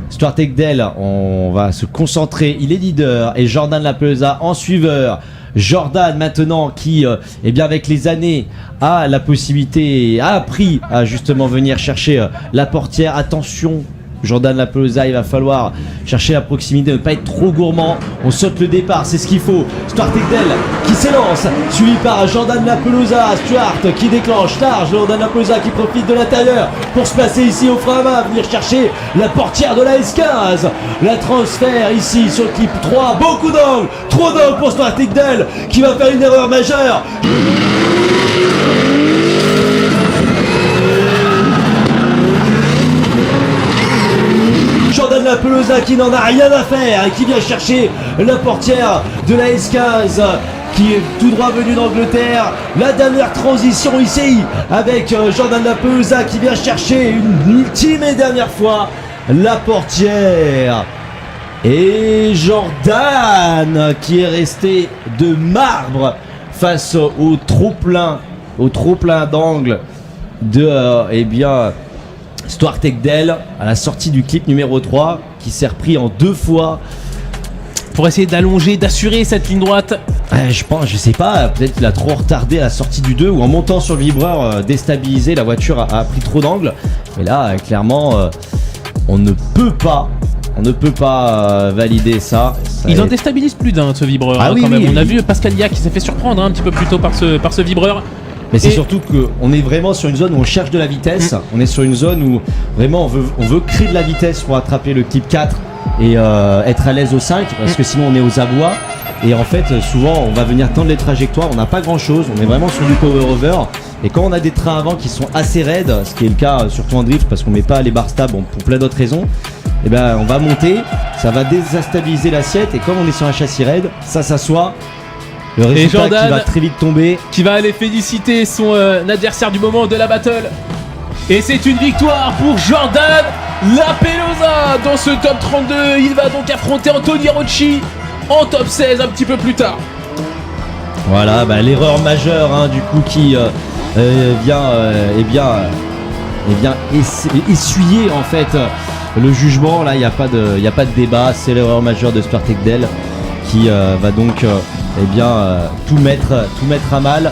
Stuart Ekdale, on va se concentrer. Il est leader et Jordan Lapelosa en suiveur. Jordan maintenant qui, eh bien avec les années, a la possibilité, a appris à justement venir chercher la portière. Attention, Jordan Lapelosa, il va falloir chercher la proximité, ne pas être trop gourmand. On saute le départ, c'est ce qu'il faut. Stuart Ekdale qui s'élance, suivi par Jordan Lapelosa. Stuart qui déclenche large, Jordan Lapelosa qui profite de l'intérieur pour se placer ici au frein à main, venir chercher la portière de la S15. La transfert ici sur le clip 3, beaucoup d'angles, trop d'angles pour Stuart Ekdale qui va faire une erreur majeure. Jordan Lapelosa qui n'en a rien à faire et qui vient chercher la portière de la S15 qui est tout droit venu d'Angleterre. La dernière transition ici avec Jordan Lapelosa qui vient chercher une ultime et dernière fois la portière. Et Jordan qui est resté de marbre face au trop plein d'angles de Stuart Ekdale à la sortie du clip numéro 3 qui s'est repris en 2 fois pour essayer d'allonger, d'assurer cette ligne droite. Je sais pas, peut-être qu'il a trop retardé à la sortie du 2 ou en montant sur le vibreur déstabilisé, la voiture a pris trop d'angles. Mais là clairement on ne peut pas valider ça. Ils en déstabilisent plus d'un ce vibreur quand même. On a vu Pascal Lia qui s'est fait surprendre un petit peu plus tôt par ce vibreur. Mais c'est surtout qu'on est vraiment sur une zone où on cherche de la vitesse. On est sur une zone où vraiment on veut créer de la vitesse pour attraper le type 4 et être à l'aise au 5 parce que sinon on est aux abois. Et en fait souvent on va venir tendre les trajectoires, on n'a pas grand chose, on est vraiment sur du power over. Et quand on a des trains avant qui sont assez raides, ce qui est le cas surtout en drift parce qu'on met pas les barres stables pour plein d'autres raisons, et ben on va monter, ça va déstabiliser l'assiette et comme on est sur un châssis raide, ça s'assoit. Le résultat Jordan, qui va très vite tomber. Qui va aller féliciter son adversaire du moment de la battle. Et c'est une victoire pour Jordan Lapelosa dans ce top 32. Il va donc affronter Anthony Rocci en top 16 un petit peu plus tard. Voilà, l'erreur majeure du coup qui vient essuyer en fait le jugement. Là il n'y a pas de débat, c'est l'erreur majeure de Stuart Ekdale qui va donc tout mettre à mal.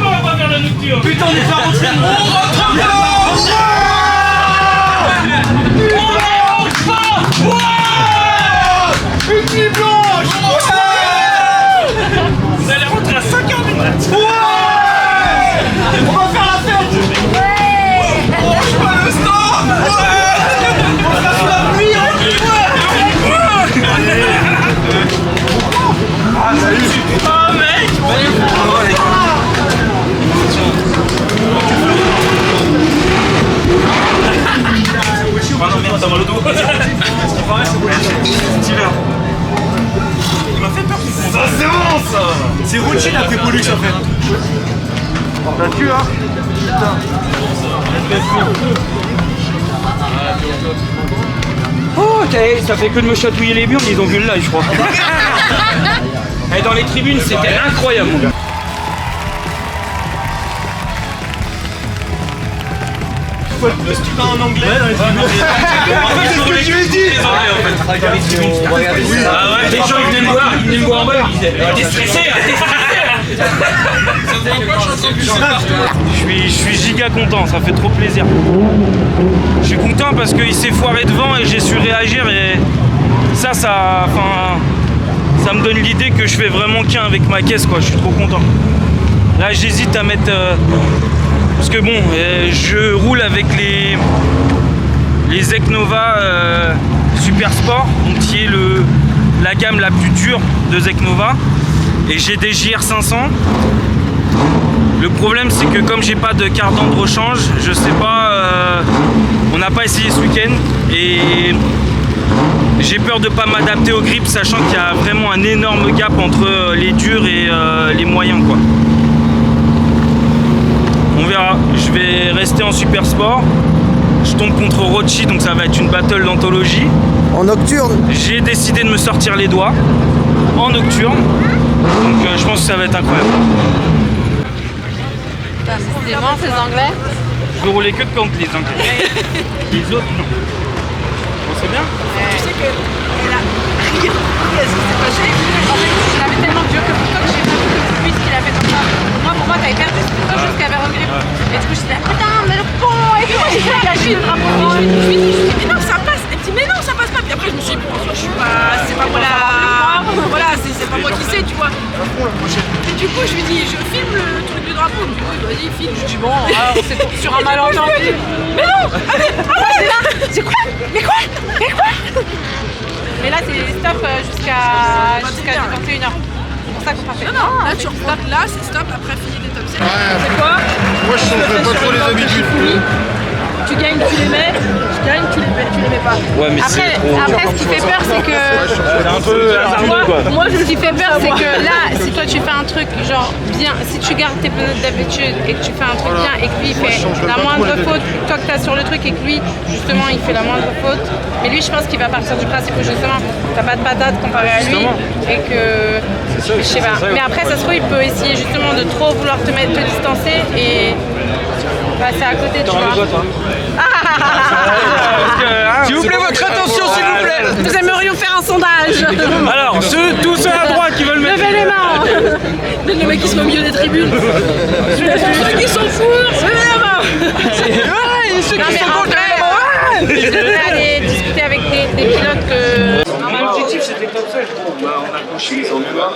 on va pas faire la nocturne. Putain, on est fait rentrer. On rentre pas. Une nuit blanche. Vous allez rentrer à 5h du mat. On va faire la fête. On range pas le stand. On va faire la pluie. Ah salut. Oh mec. Ah non merde, t'as mal au dos. Ce qui paraît, c'est il m'a fait peur. Ça c'est bon ça. C'est Rothschild après Pollux en fait. T'as tué hein. Oh, ok, ça fait que de me chatouiller les burnes, ils ont vu le live, je crois. Et dans les tribunes, c'était incroyable, mon gars. Le stupin en anglais dans les tribunes. C'est ce que je lui ai dit. Ah ouais, les gens ils venaient me voir en bas, ils disaient t'es stressé, Je suis giga content, ça fait trop plaisir. Je suis content parce qu'il s'est foiré devant et j'ai su réagir et ça me donne l'idée que je fais vraiment qu'un avec ma caisse quoi, je suis trop content. Là j'hésite à mettre... parce que bon, je roule avec les Zec Nova Super Sport, donc qui est la gamme la plus dure de Zec Nova. Et j'ai des JR 500. Le problème c'est que comme j'ai pas de cardan de rechange, je sais pas, on n'a pas essayé ce week-end et j'ai peur de pas m'adapter au grip, sachant qu'il y a vraiment un énorme gap entre les durs et les moyens quoi. On verra, je vais rester en super sport. Je tombe contre Rothschild, donc ça va être une battle d'anthologie. En nocturne. J'ai décidé de me sortir les doigts en nocturne. Donc je pense que ça va être incroyable. C'est bon ces anglais? Je veux rouler que contre les anglais. Les autres non. Bon, c'est bien. Tu sais que elle a rien. Qu'est-ce qui s'est passé? En fait, je l'avais tellement dur que pour toi que j'ai pas vu lui ce qu'il a fait comme ça. Moi pour moi t'avais perdu, c'était toi juste qui avait un grip. Et du coup je disais putain mais le con. Et puis moi j'ai lâché le drapeau. Je lui dis mais non ça passe. Elle me dit mais non ça passe pas. Puis après je me suis dit bon je suis pas. C'est pas moi la. Voilà, c'est pas moi qui sais tu vois. Et du coup je lui dis je filme le truc du drapeau. Du coup vas-y filme. Je dis bon c'est sur un malentendu. Mais non. C'est quoi? Mais quoi? Mais là c'est stop jusqu'à 21h. C'est pour ça qu'on partait. Non, là tu reprends là, c'est stop, après fini les top 7. C'est quoi? Moi je changerais pas trop les habitudes. Tu gagnes, tu les mets, tu gagnes, tu les mets pas. Ouais, mais après ce qui fait peur c'est que. C'est un peu moi ce qui fait peur c'est que là, si toi tu fais un truc genre bien, si tu gardes tes pneus d'habitude et que tu fais un truc bien et que lui il fait la moindre faute, toi que tu as sur le truc et que lui justement il fait la moindre faute, mais lui je pense qu'il va partir du principe que justement t'as pas de patate comparé à lui et que. Je sais pas. Mais après ça se trouve il peut essayer justement de trop vouloir te distancer et passer à côté, tu vois. S'il vous plaît, votre attention, s'il vous plaît. Nous aimerions faire un sondage. Alors, tous ceux à droite qui veulent mettre... Levez les mains. Le mec qui se met au milieu des tribunes. Ceux qui s'en foutent, levez la main. Ceux qui sont contre je devrais aller discuter avec des pilotes que... Mon objectif c'était top 7, on a coché, ils ont vu là.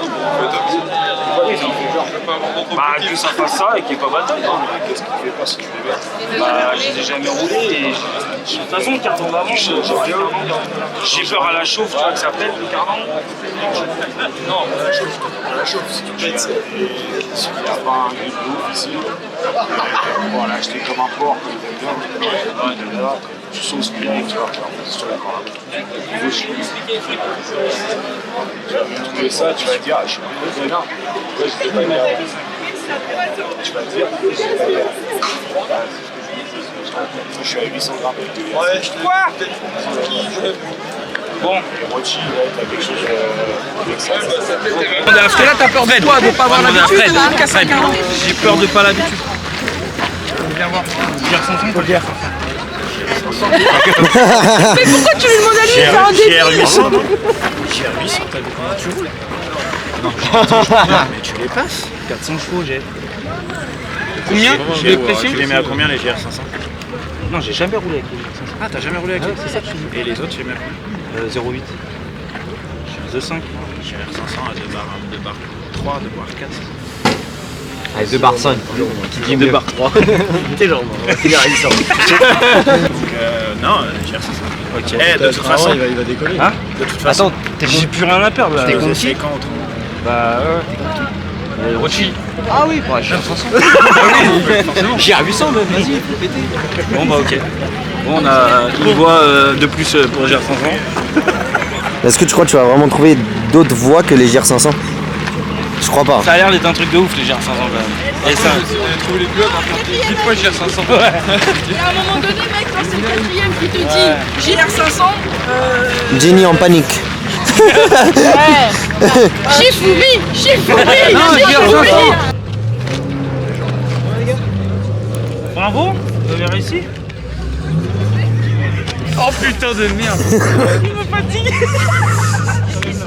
Que ça fasse ça et qu'il n'y ait pas bataille. Qu'est-ce qu'il fait pas si tu les mets? Je les ai jamais roulés et de toute façon le cardan d'avant, j'ai peur à la chauffe, tu vois que ça pète le cardan. Non, à la chauffe, si tu pètes, s'il n'y a pas un grip de ouf ici, on va l'acheter comme un porc, comme il aime bien. Tu sauces bien, tu vois, c'est sur la corde. Tu vas trouver ça, tu vas dire, je suis un peu vénard. Je vais pas dire. Tu vas dire, je suis à 800 grammes. Ouais, quoi? Bon. Rothschild, t'as quelque chose avec ça. Parce que là t'as peur de toi, de pas avoir l'habitude. J'ai peur de pas l'habitude. Viens voir. Pierre Mais pourquoi tu lui demandes à lui? C'est un débile. JR800, non? JR800, t'as vu comment tu roules? Non, mais tu les passes. 400 chevaux j'ai. Combien Tu les mets à combien les GR500? Non, j'ai jamais roulé avec les GR500. Ah, t'as jamais roulé avec c'est ça que je te dis. Et les autres, tu les mets à combien? 0,8. Je suis 2,5. GR500 à 2 barres 1, 2 barres 3, 2 barres 4. Allez, 2 barres 5. Qui dit 2 barres 3. T'es genre, c'est la résistance. Non, GR500. Ok. De toute façon, il va décoller. Hein? De toute façon, j'ai plus rien à perdre là. T'es conquis quand autrement? Bah ouais. Rochi. Ah oui, bah, GR500. J'ai à 800 même, vas-y, faut péter. Bon bah ok. Bon, on a une voie de plus pour le GR500. Est-ce que tu crois que tu vas vraiment trouver d'autres voies que les GR500? Je crois pas. Ça a l'air d'être un truc de ouf les GR500 quand même. Et ça. Trouver les pilotes, vite fois GR500. Et à un moment donné, mec, quand c'est le quatrième qui te dit GR500, Jenny en panique. ouais. Chifoumi. Bravo, vous avez réussi. Oh putain de merde. Il me fatigue.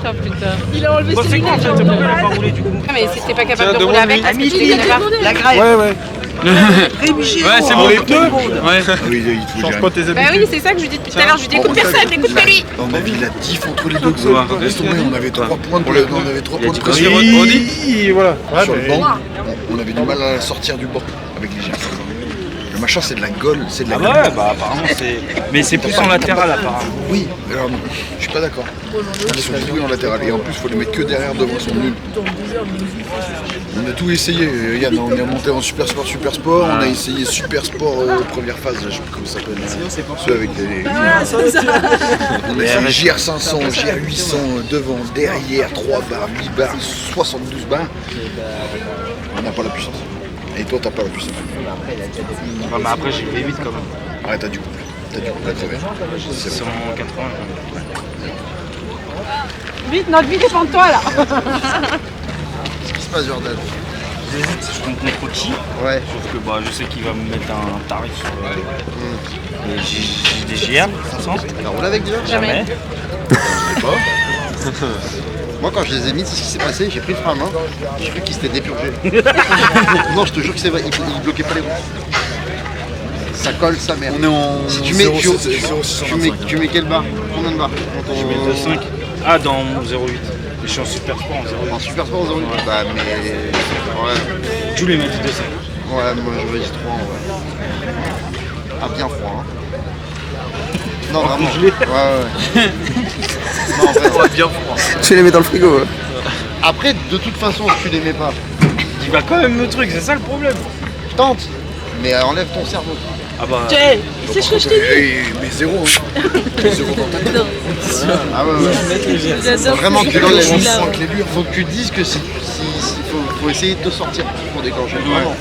Oh putain. Il a enlevé ses lunettes. Pourquoi elle a pas roulé du coup? Mais c'était pas capable de rouler avec parce que c'était la grève. Ouais. Ouais, c'est bon. les pneus. Ouais. Oui, il faut Change gérer. pas tes Bah habitudes. oui, c'est ça que je lui dis depuis tout à l'heure. Je lui dis écoute personne, n'écoute que lui. On a vu la diff entre les deux. Laisse tomber, on avait 3 points de pression. Oui, voilà. Sur le banc, on avait du mal à la sortir du banc avec les GR500. Le machin, c'est de la gaule, c'est de la Ah gaule. ouais, bah apparemment c'est. Mais c'est plus en latéral apparemment. Oui, alors non, je suis pas d'accord. Ils sont tous en latéral et en plus, il faut les mettre que derrière devant, ils sont nuls. On a tout essayé, Yann, on est monté en Super Sport, on a essayé Super Sport première phase, je sais plus comment ça s'appelle. Ceux avec les. On a essayé GR500, GR800, devant, derrière, 3 barres, 8 barres, 72 barres. On n'a pas la puissance. Et toi, t'as pas la puissance. Ouais, bah après j'ai fait 8 quand même. Ah, t'as du couple. T'as du couple à travers. C'est 180. Vite, notre vie dépend de toi là. Qu'est-ce qui se passe, Jordan? J'hésite si je compte contre qui. Ouais. Sauf que bah, je sais qu'il va me mettre un tarif sur des GR 500. T'as roulé avec déjà? Jamais. Je sais pas. Moi, quand je les ai mis, c'est ce qui s'est passé. J'ai pris le frein à main, j'ai vu qu'il s'était dépurgé. Non, je te jure que c'est vrai, il bloquait pas les roues. Ça colle sa mère. On est en. Si tu mets, tu mets quelle barre? Combien de barres? Je mets 2,5. Ah, dans mon 0,8. Je suis en Super Sport en 0,8. En Super Sport en 0,8? Ouais. Bah, mais. Ouais. Tous les mecs 2,5. Ouais, moi j'aurais dit 3 en vrai. Ah, bien froid, hein. Non, vraiment. Ouais. Non, en vrai, bien froid. Tu les mets dans le frigo. Ouais. Après, de toute façon, si tu les mets pas, Il va quand même le truc, c'est ça le problème. tente, mais enlève ton cerveau. Ah bah. Jay, c'est ce que je t'ai dit. Mais zéro, hein. Zéro dans ta tête. Ah ouais. J'adore Vraiment, ce tu l'enlèves. jeu-là. Faut que tu te dises que faut essayer de te sortir pour déclencher. Vraiment.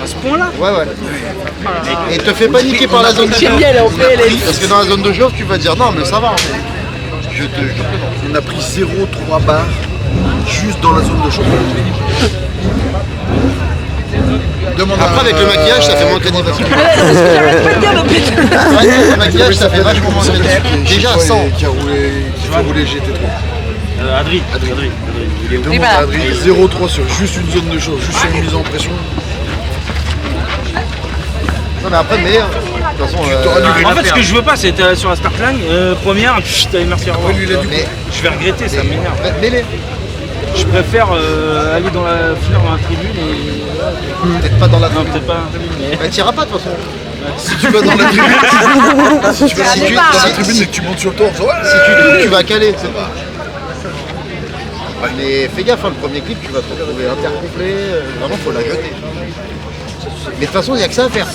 À ce point-là? Ouais. Et te fais pas niquer par la zone de J'aime bien aller en PLS. Parce que dans la zone de chauffe, tu vas dire non, mais ça va. Je te on a pris 0,3 barres juste dans la zone de chauffe. Après, avec le maquillage, ça fait moins créditation. Avec le maquillage, ça fait vachement moins créditation. Déjà 100. Qui va rouler GT3. Adri. Il est Demande à Adri 0,3 sur juste une zone de chauffe, juste sur une mise en pression. Non mais après meilleur. De toute façon, en fait, ce que je veux pas, c'est être sur la start line, première, t'as les merci à revoir. Je vais regretter, ça m'énerve. Mets-les. Je préfère aller dans la finir dans la tribune et. Peut-être pas dans la tribune. Non, peut-être pas dans la tribune, mais. Bah, t'iras pas de toute façon. Si tu vas dans la tribune, si tu vas dans la tribune et que tu montes sur le tour, si tu vas caler, c'est pas. Mais fais gaffe, hein, le premier clip, tu vas te retrouver intercomplet. Vraiment, faut la jeter. Mais de toute façon, il n'y a que ça à faire.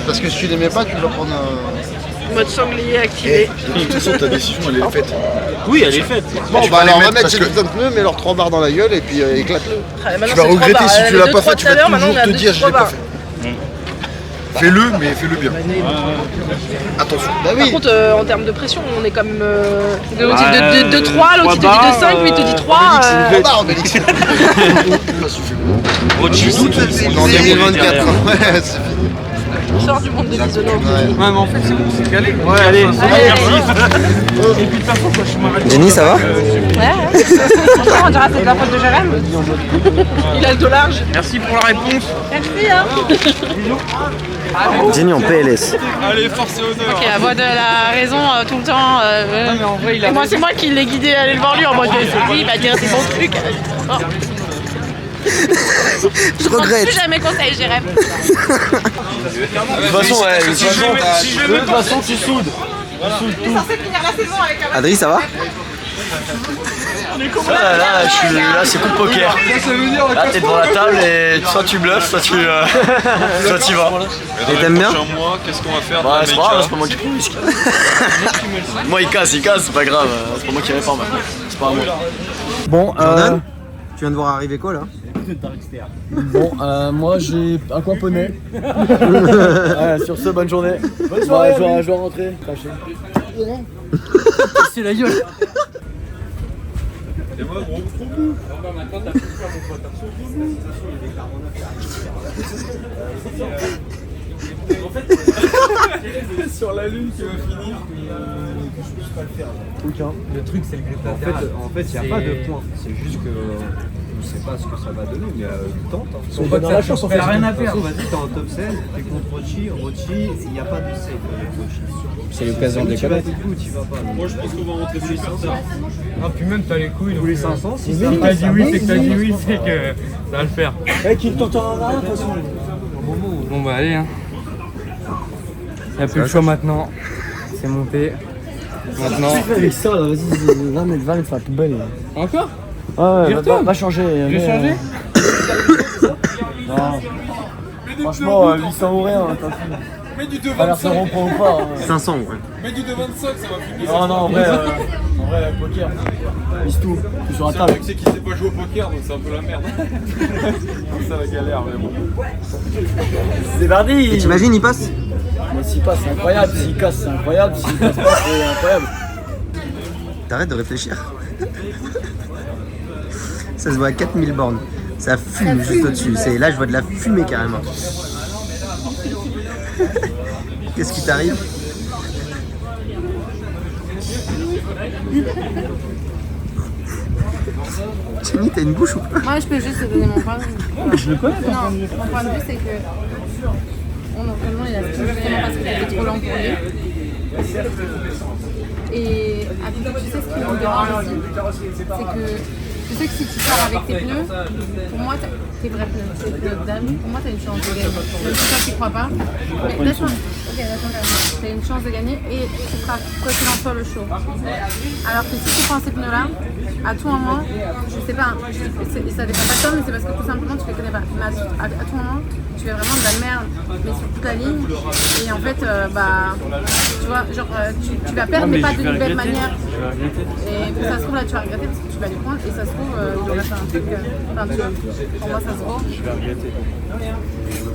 Parce que si tu les mets pas, tu vas prendre un. Mode sanglier activé. De toute façon, ta décision, elle est faite. Oui, elle est faite. Bon, bah alors on va mettre ces putains de pneus, mets leurs 3 barres dans la gueule et puis éclate-le. Tu vas regretter si tu l'as pas fait, tu vas toujours te dire je l'ai pas fait. Fais-le, mais fais-le bien. Attention. Bah oui. Par contre, en termes de pression, on est quand même. L'autre dit 2-3, l'autre il te dit 2-5, lui il te dit 3. On est en 2024. Je sors du monde de l'isolant. Ouais, mais en fait, c'est bon, c'est calé. Ouais, allez, merci. Et puis de toute façon, quand je m'arrête. Jenny, ça va? Ouais. Franchement, on dirait que c'est de la faute de Jérém. Il a le dos large. Merci pour la réponse. Merci, hein. Jenny en PLS. Allez, force et honneur. Ok, à voix de la raison tout le temps. mais en vrai, il a et moi, c'est moi qui l'ai guidé à aller le voir lui en mode c'est lui, il va dire c'est bon truc. Oh. Je regrette. Plus jamais conseil, Jérém. De toute façon, ouais, de toute façon, tu soudes. Tu soudes tout. censé finir la saison avec un Adri, ça va? Là, c'est coup de poker. Là, t'es devant la table et soit tu bluffes, soit tu y vas. Et t'aimes bien? Qu'est-ce qu'on va faire? Bah, c'est pas grave, c'est pas moi qui prends le risque. Moi, il casse, c'est pas grave. C'est pas moi qui réforme. C'est pas à moi. Bon, Jordan, tu viens de voir arriver quoi là? Bon, moi j'ai un coin poney. Ouais, sur ce, bonne journée. Bonne soirée. Je dois rentrer. C'est la gueule. Et moi, gros bout. Maintenant, t'as plus peur, mon pote. Sur la lune qui va finir, mais que je puisse pas le faire. Aucun. Le truc, c'est le greta. En fait, il n'y a pas de point. C'est juste que on sait pas ce que ça va donner, mais tente. Son pote, dans la chance, on fait rien à faire. Vas-y, t'es en top 16, t'es contre Rochi, il n'y a pas de save avec Rochi. C'est l'occasion de les connaître. Moi, je pense qu'on va rentrer tous les 500. Ah, puis même, t'as les couilles. Tous les 500, Si t'as dit oui, c'est que t'as dit oui, c'est que ça va le faire. Eh, qui t'entend en arrière, de toute façon. Bon, bah, allez, hein. Y'a plus le choix maintenant. C'est monté. Maintenant. Tu fais avec ça, là, vas-y, 20 mètres, c'est la poubelle. Encore? Ouais, va changer. Je vais changer? Non. Franchement, 800 ou rien, t'as fini. Mets du 2,25. Alors, ça reprend ou pas? 500, ouais. Mets du 2,25, ça va finir. Non, en vrai, poker. Mise tout, tout sur la C'est table. vrai que c'est qui sait pas jouer au poker, donc c'est un peu la merde. C'est ça la galère, mais bon. C'est parti. Et t'imagines, il passe? Mais s'il passe, c'est incroyable. S'il casse, c'est incroyable. S'il passe pas, c'est incroyable. T'arrêtes de réfléchir. Ça se voit à 4000 bornes. Ça fume juste au-dessus. Là, je vois de la fumée carrément. Qu'est-ce qui t'arrive? Jenny, t'as une bouche ou pas? Moi, je peux juste te donner mon point de vue. Je le connais. Non, mon point de vue, c'est que normalement, il a justement parce que c'était trop lent pour lui. Et après, tu sais ce qui me dérange aussi, c'est que je sais que si tu pars avec tes pneus, pour moi, tes vrais pneus, tes pneus d'âme, pour moi, t'as une chance de gagner. Même si toi, tu crois pas. Mais laisse-moi. Ok, laisse-moi. T'as une chance de gagner et tu feras quoi qu'il en soit le show. Alors que si tu prends ces pneus-là, à tout moment, je sais pas, ça dépend pas de toi, mais c'est parce que tout simplement tu les connais pas. Mais à tout moment, tu fais vraiment de la merde, mais sur toute la ligne. Et en fait, tu vois, genre, tu vas perdre, mais pas d'une belle manière. Et ça se trouve, là, tu vas regretter parce que tu vas les prendre. Et ça se trouve, il aurait fait un truc. Enfin, tu vois, pour moi, ça se voit. Je vais regretter.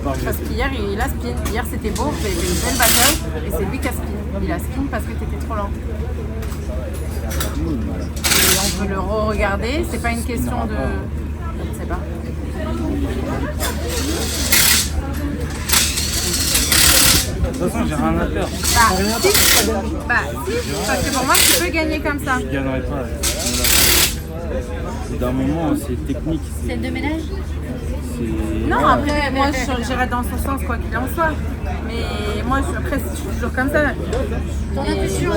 Parce qu'hier, il a spin. Hier, c'était beau, vous avez fait une belle battle. Et c'est lui qui a spin. Il a spin parce que t'étais trop lent. Et on peut le re-regarder. C'est pas une question de. Je ne sais pas. De toute façon, j'ai rien à faire. Si, parce que pour moi, tu peux gagner comme ça. Je gagnerai pas. C'est d'un moment, c'est technique. Celle de ménage? Non, après, moi, j'irai dans ce sens, quoi qu'il en soit. Mais moi, après, je suis toujours comme ça. T'en as plus sûr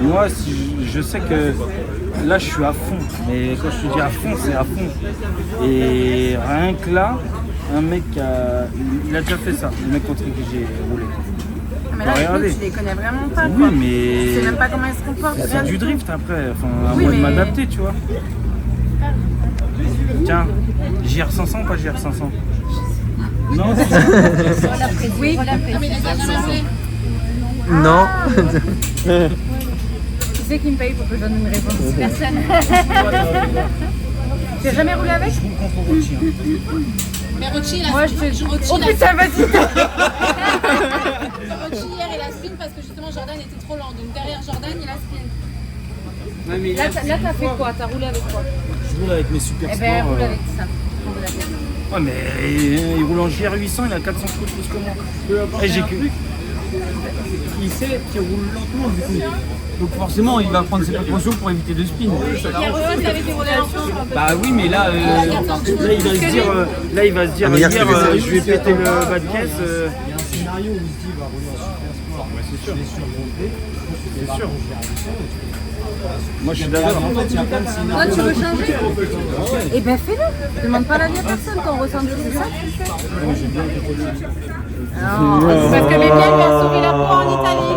Moi, je sais que là, je suis à fond. Mais quand je te dis à fond, c'est à fond. Et rien que là, un mec, il a déjà fait ça, le mec contre qui j'ai roulé. Mais là, les tu les connais vraiment pas. Oui, quoi. mais. Tu sais même pas comment ils se comportent. C'est du drift après, enfin, à Oui, moi de mais- m'adapter, tu vois. Tiens, JR500 ou pas JR500? Non, Oui. Non. Qui c'est qui me paye pour que je donne une réponse? Personne. Tu as jamais roulé avec? Mais Rochi, il a Moi, je te dis. Oh putain, vas-y! Rochi, hier, il a spin parce que justement Jordan était trop lent. Donc derrière Jordan, il a spin. Là, t'as fait quoi? T'as roulé avec quoi? Je roule avec mes super Eh sports. ben, roule avec ça. Ouais, mais il roule en JR 800, il a 400 chevaux de plus que moi. Et j'ai que... Il sait qu'il roule lentement du coup. Donc forcément, il va prendre ses précautions pour éviter de spin. Bah oui, mais là, il va se dire, hier, je vais péter le bas de caisse. Il y a un scénario où il se dit il va rouler en sport. C'est sûr. C'est sûr. Moi je suis d'accord. En fait, il y a plein de scénarios. Toi, tu veux changer? Eh ben fais-le. Demande pas l'avis à personne, ton ressenti, c'est ça que tu fais. Parce que mes biens lui a sauvé la peau en Italie.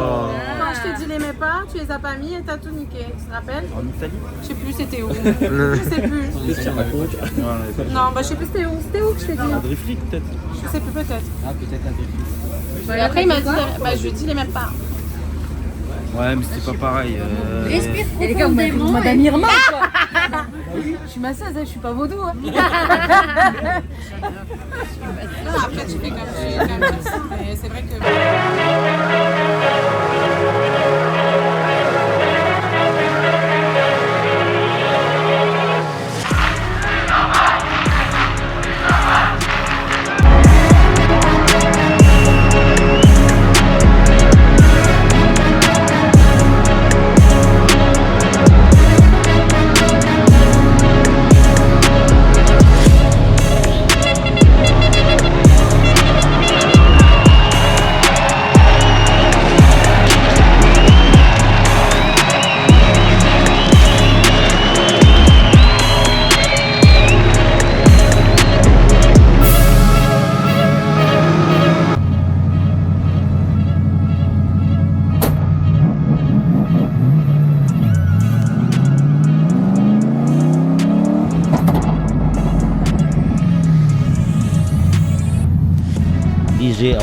Quand je t'ai dit les mets pas, tu les as pas mis et t'as tout niqué. Tu te rappelles? En Italie? Je sais plus c'était où. Je sais plus. Non, bah je sais plus c'était où. C'était où que je t'ai dit? Un driftlick peut-être? Je sais plus peut-être. Ah, peut-être un driftlick. Et après il m'a dit, bah je lui ai dit les mets pas. Ouais, mais c'est pas pareil. Respire Et les gars, vous Madame Irma, quoi. Je suis masseuse, je suis pas vaudou. Hein. Non, après tu fais comme ça, mais c'est vrai que...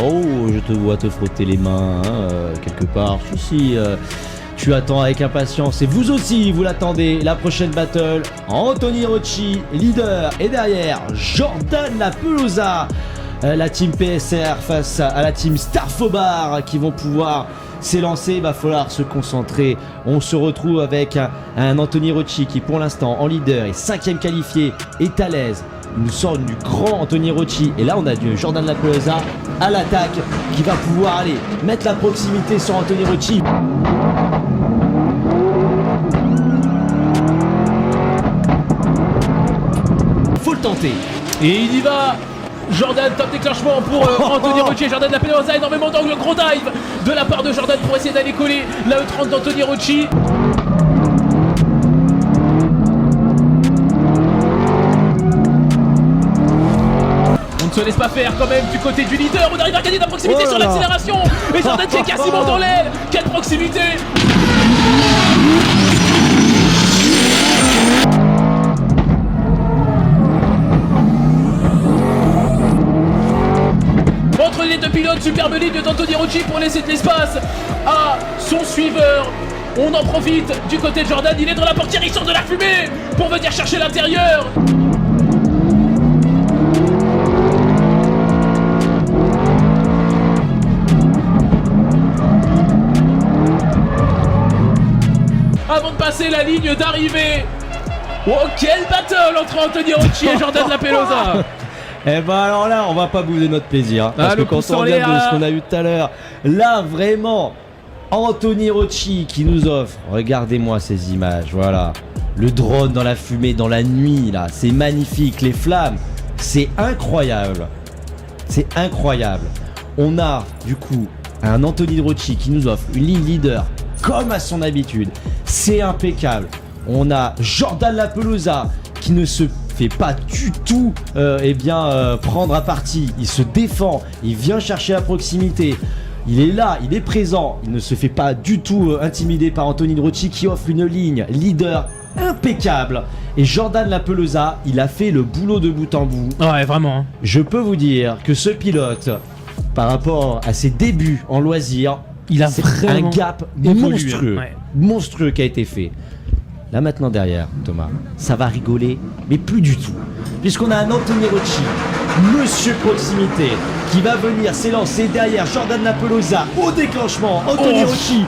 Oh, je te vois te frotter les mains quelque part. Si, tu attends avec impatience et vous aussi vous l'attendez. La prochaine battle, Anthony Rocci, leader, et derrière Jordan Lapelosa, la team PSR face à la team Starfobar qui vont pouvoir s'élancer. Il va falloir se concentrer. On se retrouve avec un Anthony Rocci qui pour l'instant en leader est 5ème qualifié, est à l'aise. Il nous sort du grand Anthony Rocci et là on a du Jordan Lapelosa à l'attaque qui va pouvoir aller mettre la proximité sur Anthony Rocci. Faut le tenter. Et il y va. Jordan, top déclenchement pour Anthony Rocci. Jordan Lapelosa, énormément d'angle, gros dive de la part de Jordan pour essayer d'aller coller la E30 d'Anthony Rocci. On ne se laisse pas faire quand même du côté du leader. On arrive à gagner de la proximité sur l'accélération. Et Jordan qui est quasiment dans l'aile. Quelle proximité! Entre les deux pilotes, superbe ligne d'Anthony Rocci pour laisser de l'espace à son suiveur. On en profite du côté de Jordan. Il est dans la portière, il sort de la fumée pour venir chercher l'intérieur. Avant de passer la ligne d'arrivée. Oh, quel battle entre Anthony Rocci et Jordan Lapelosa. Eh ben alors là, on va pas bouder notre plaisir. Parce que quand on regarde de ce qu'on a eu tout à l'heure, là vraiment, Anthony Rocci qui nous offre, regardez-moi ces images, voilà. Le drone dans la fumée, dans la nuit, là, c'est magnifique, les flammes, c'est incroyable. C'est incroyable. On a du coup un Anthony Rocci qui nous offre une ligne leader comme à son habitude. C'est impeccable. On a Jordan Lapelosa qui ne se fait pas du tout prendre à partie. Il se défend, il vient chercher à proximité. Il est là, il est présent. Il ne se fait pas du tout intimider par Anthony Rocci qui offre une ligne leader impeccable. Et Jordan Lapelosa, il a fait le boulot de bout en bout. Ouais, vraiment. Hein. Je peux vous dire que ce pilote, par rapport à ses débuts en loisir, il a un gap monstrueux, monstrueux qui a été fait. Là maintenant derrière, Thomas, ça va rigoler, mais plus du tout. Puisqu'on a un Anthony Rocci, monsieur proximité, qui va venir s'élancer derrière Jordan Lapelosa au déclenchement. Anthony Rocci.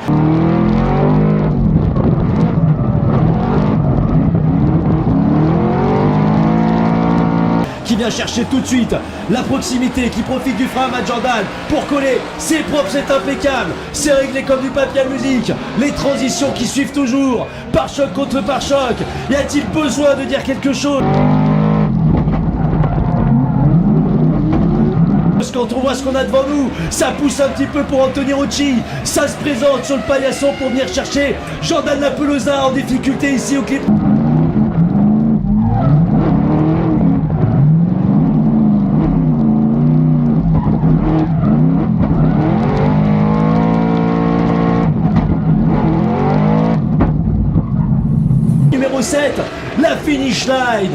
Qui vient chercher tout de suite la proximité, qui profite du frein à Matt Jordan pour coller. C'est propre, c'est impeccable. C'est réglé comme du papier à musique. Les transitions qui suivent toujours. Pare-choc contre pare-choc. Y a-t-il besoin de dire quelque chose ? Quand on voit ce qu'on a devant nous, ça pousse un petit peu pour Anthony Rocci. Ça se présente sur le paillasson pour venir chercher Jordan Lapelosa en difficulté ici au clip. Numéro 7, la finish line.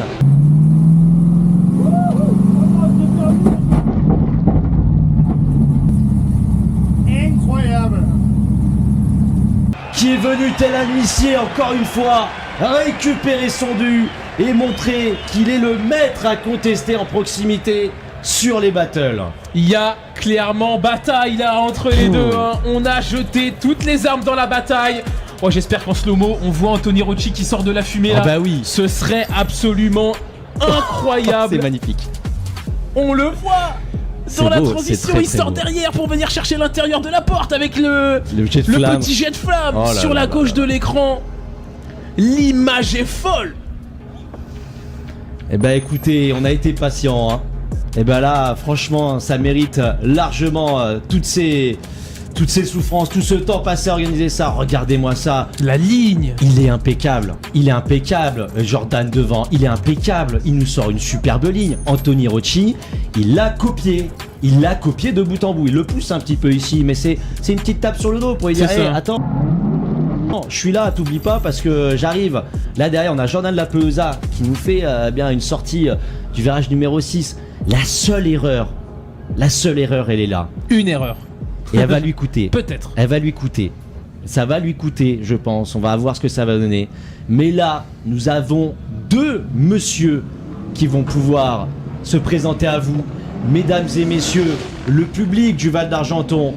Qui est venu tel un huissier encore une fois récupérer son dû et montrer qu'il est le maître à contester en proximité sur les battles. Il y a clairement bataille là entre les deux. Hein. On a jeté toutes les armes dans la bataille. Oh, j'espère qu'en slow-mo, on voit Anthony Rocci qui sort de la fumée là. Ah bah oui. Ce serait absolument incroyable. C'est magnifique. On le voit. Dans la transition, il sort derrière pour venir chercher l'intérieur de la porte avec le petit jet de flamme sur la gauche de l'écran. L'image est folle. Eh ben écoutez, on a été patient. Hein. Et ben là, franchement, ça mérite largement toutes ces souffrances, tout ce temps passé à organiser ça. Regardez-moi ça. La ligne. Il est impeccable. Il est impeccable. Jordan devant, il est impeccable. Il nous sort une superbe ligne. Anthony Rocci, il l'a copié. Il l'a copié de bout en bout. Il le pousse un petit peu ici, mais c'est une petite tape sur le dos pour lui dire hey, attends. Non, je suis là, t'oublie pas parce que j'arrive. Là derrière, on a Jordan Lapelosa qui nous fait bien une sortie du virage numéro 6. La seule erreur, elle est là. Une erreur. Et elle va lui coûter. Peut-être. Elle va lui coûter. Ça va lui coûter, je pense. On va voir ce que ça va donner. Mais là, nous avons deux messieurs qui vont pouvoir se présenter à vous. Mesdames et messieurs, le public du Val d'Argenton.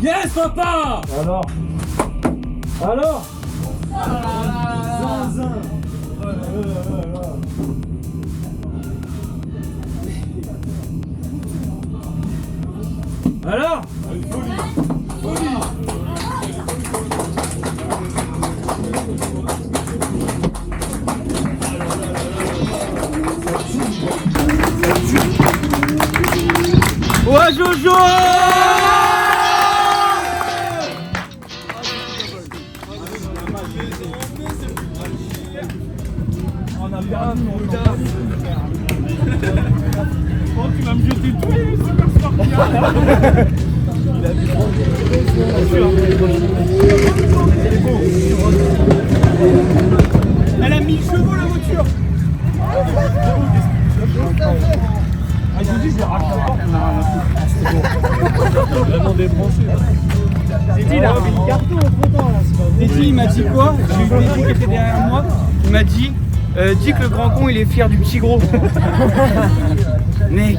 Yes, papa! Alors? Zinzin! Alors? Ouais, Jojo! Oh, tu vas me jeter tous les super scorpions. Il a Elle a 1000 chevaux la voiture. Ah, je vous dis, je l'arrache la porte. Vraiment débranché. Teddy, il a enlevé le carton au fond là. Teddy, il m'a dit quoi? J'ai eu Teddy qui était derrière moi. Il m'a dit dis que le grand con il est fier du petit gros. Mec.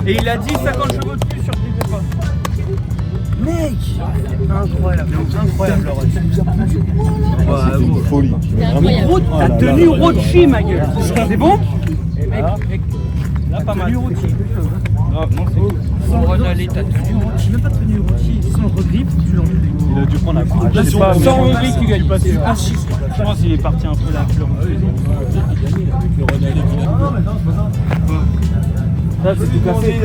Et il a dit 50 chevaux de plus sur tes compas. Mec. Incroyable, incroyable. C'est folie. T'as tenu Rochi, ma gueule. C'est bon? Mec, là pas mal. Grave, non, c'est cool. Sans le renaler, t'as tenu Rochi. Même pas tenu Rochi. Sans le regrip, tu l'enlèves. Il a dû prendre un coup. Sans regrip, tu gagnes pas. Ah, si. Je pense qu'il est parti un peu la fleur. Là, c'est tout cassé.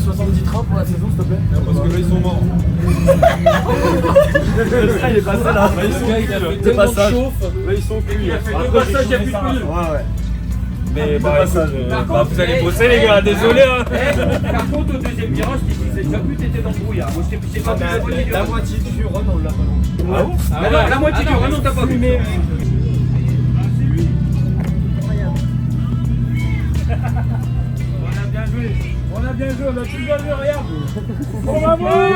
70 trains pour la saison, s'il te plaît. Parce que là, ils sont morts. Le train, il est passé là. Deux passages. Là, ils sont cuits. Deux passages, il n'y a plus de pneus. Ouais. Mais bah, vous allez bosser, les gars, désolé. Par contre, au deuxième virage, c'est déjà plus t'étais dans le brouillard. Moi, je t'ai pas vu la moitié du run, on l'a pas vu. Ah bon? La moitié du run, on t'a pas vu. On a bien joué, on a tout bien joué, regarde. On va voir.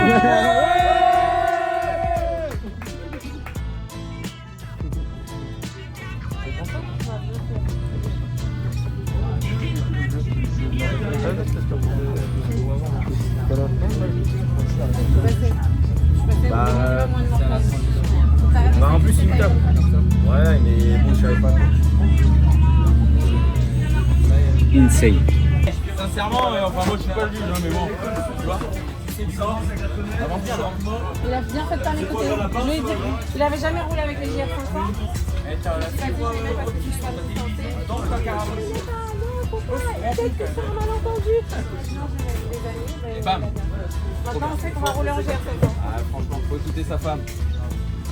Bah en plus il me tape. Ouais mais bon je savais pas. Insane. Sincèrement, enfin moi je suis pas le juge mais bon, tu vois. Il a bien fait de pas m'écouter. Je lui ai dit, il avait jamais roulé avec les JF 500. Il m'a dit j'aimais parce que tu sois distancé. Peut-être que c'est un malentendu. Non, j'ai des amis. Et bam. Maintenant on sait qu'on va rouler en GR 500. Ah franchement, faut écouter sa femme.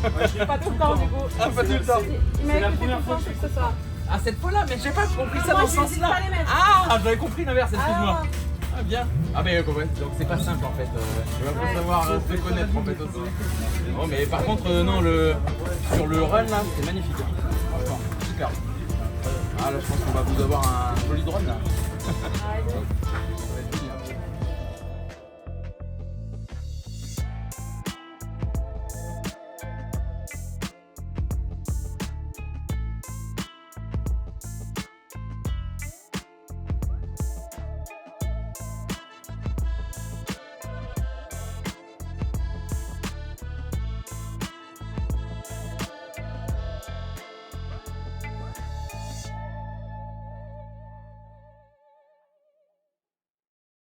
Pas tout le temps du coup. Ah pas tout le temps. Il m'a écouté tout le temps ce soir. Ah cette fois-là, mais j'ai pas compris ça Moi, dans ce je lui ai dit de sens-là. pas les mettre. Ah j'avais compris l'inverse, excuse-moi. Ah bien. Ah mais ouais, donc c'est pas simple en fait. Tu vas pas savoir se connaître en fait aussi. Bon mais par contre non sur le run là, c'est magnifique. Franchement, super. Ah là je pense qu'on va vous avoir un joli drone là.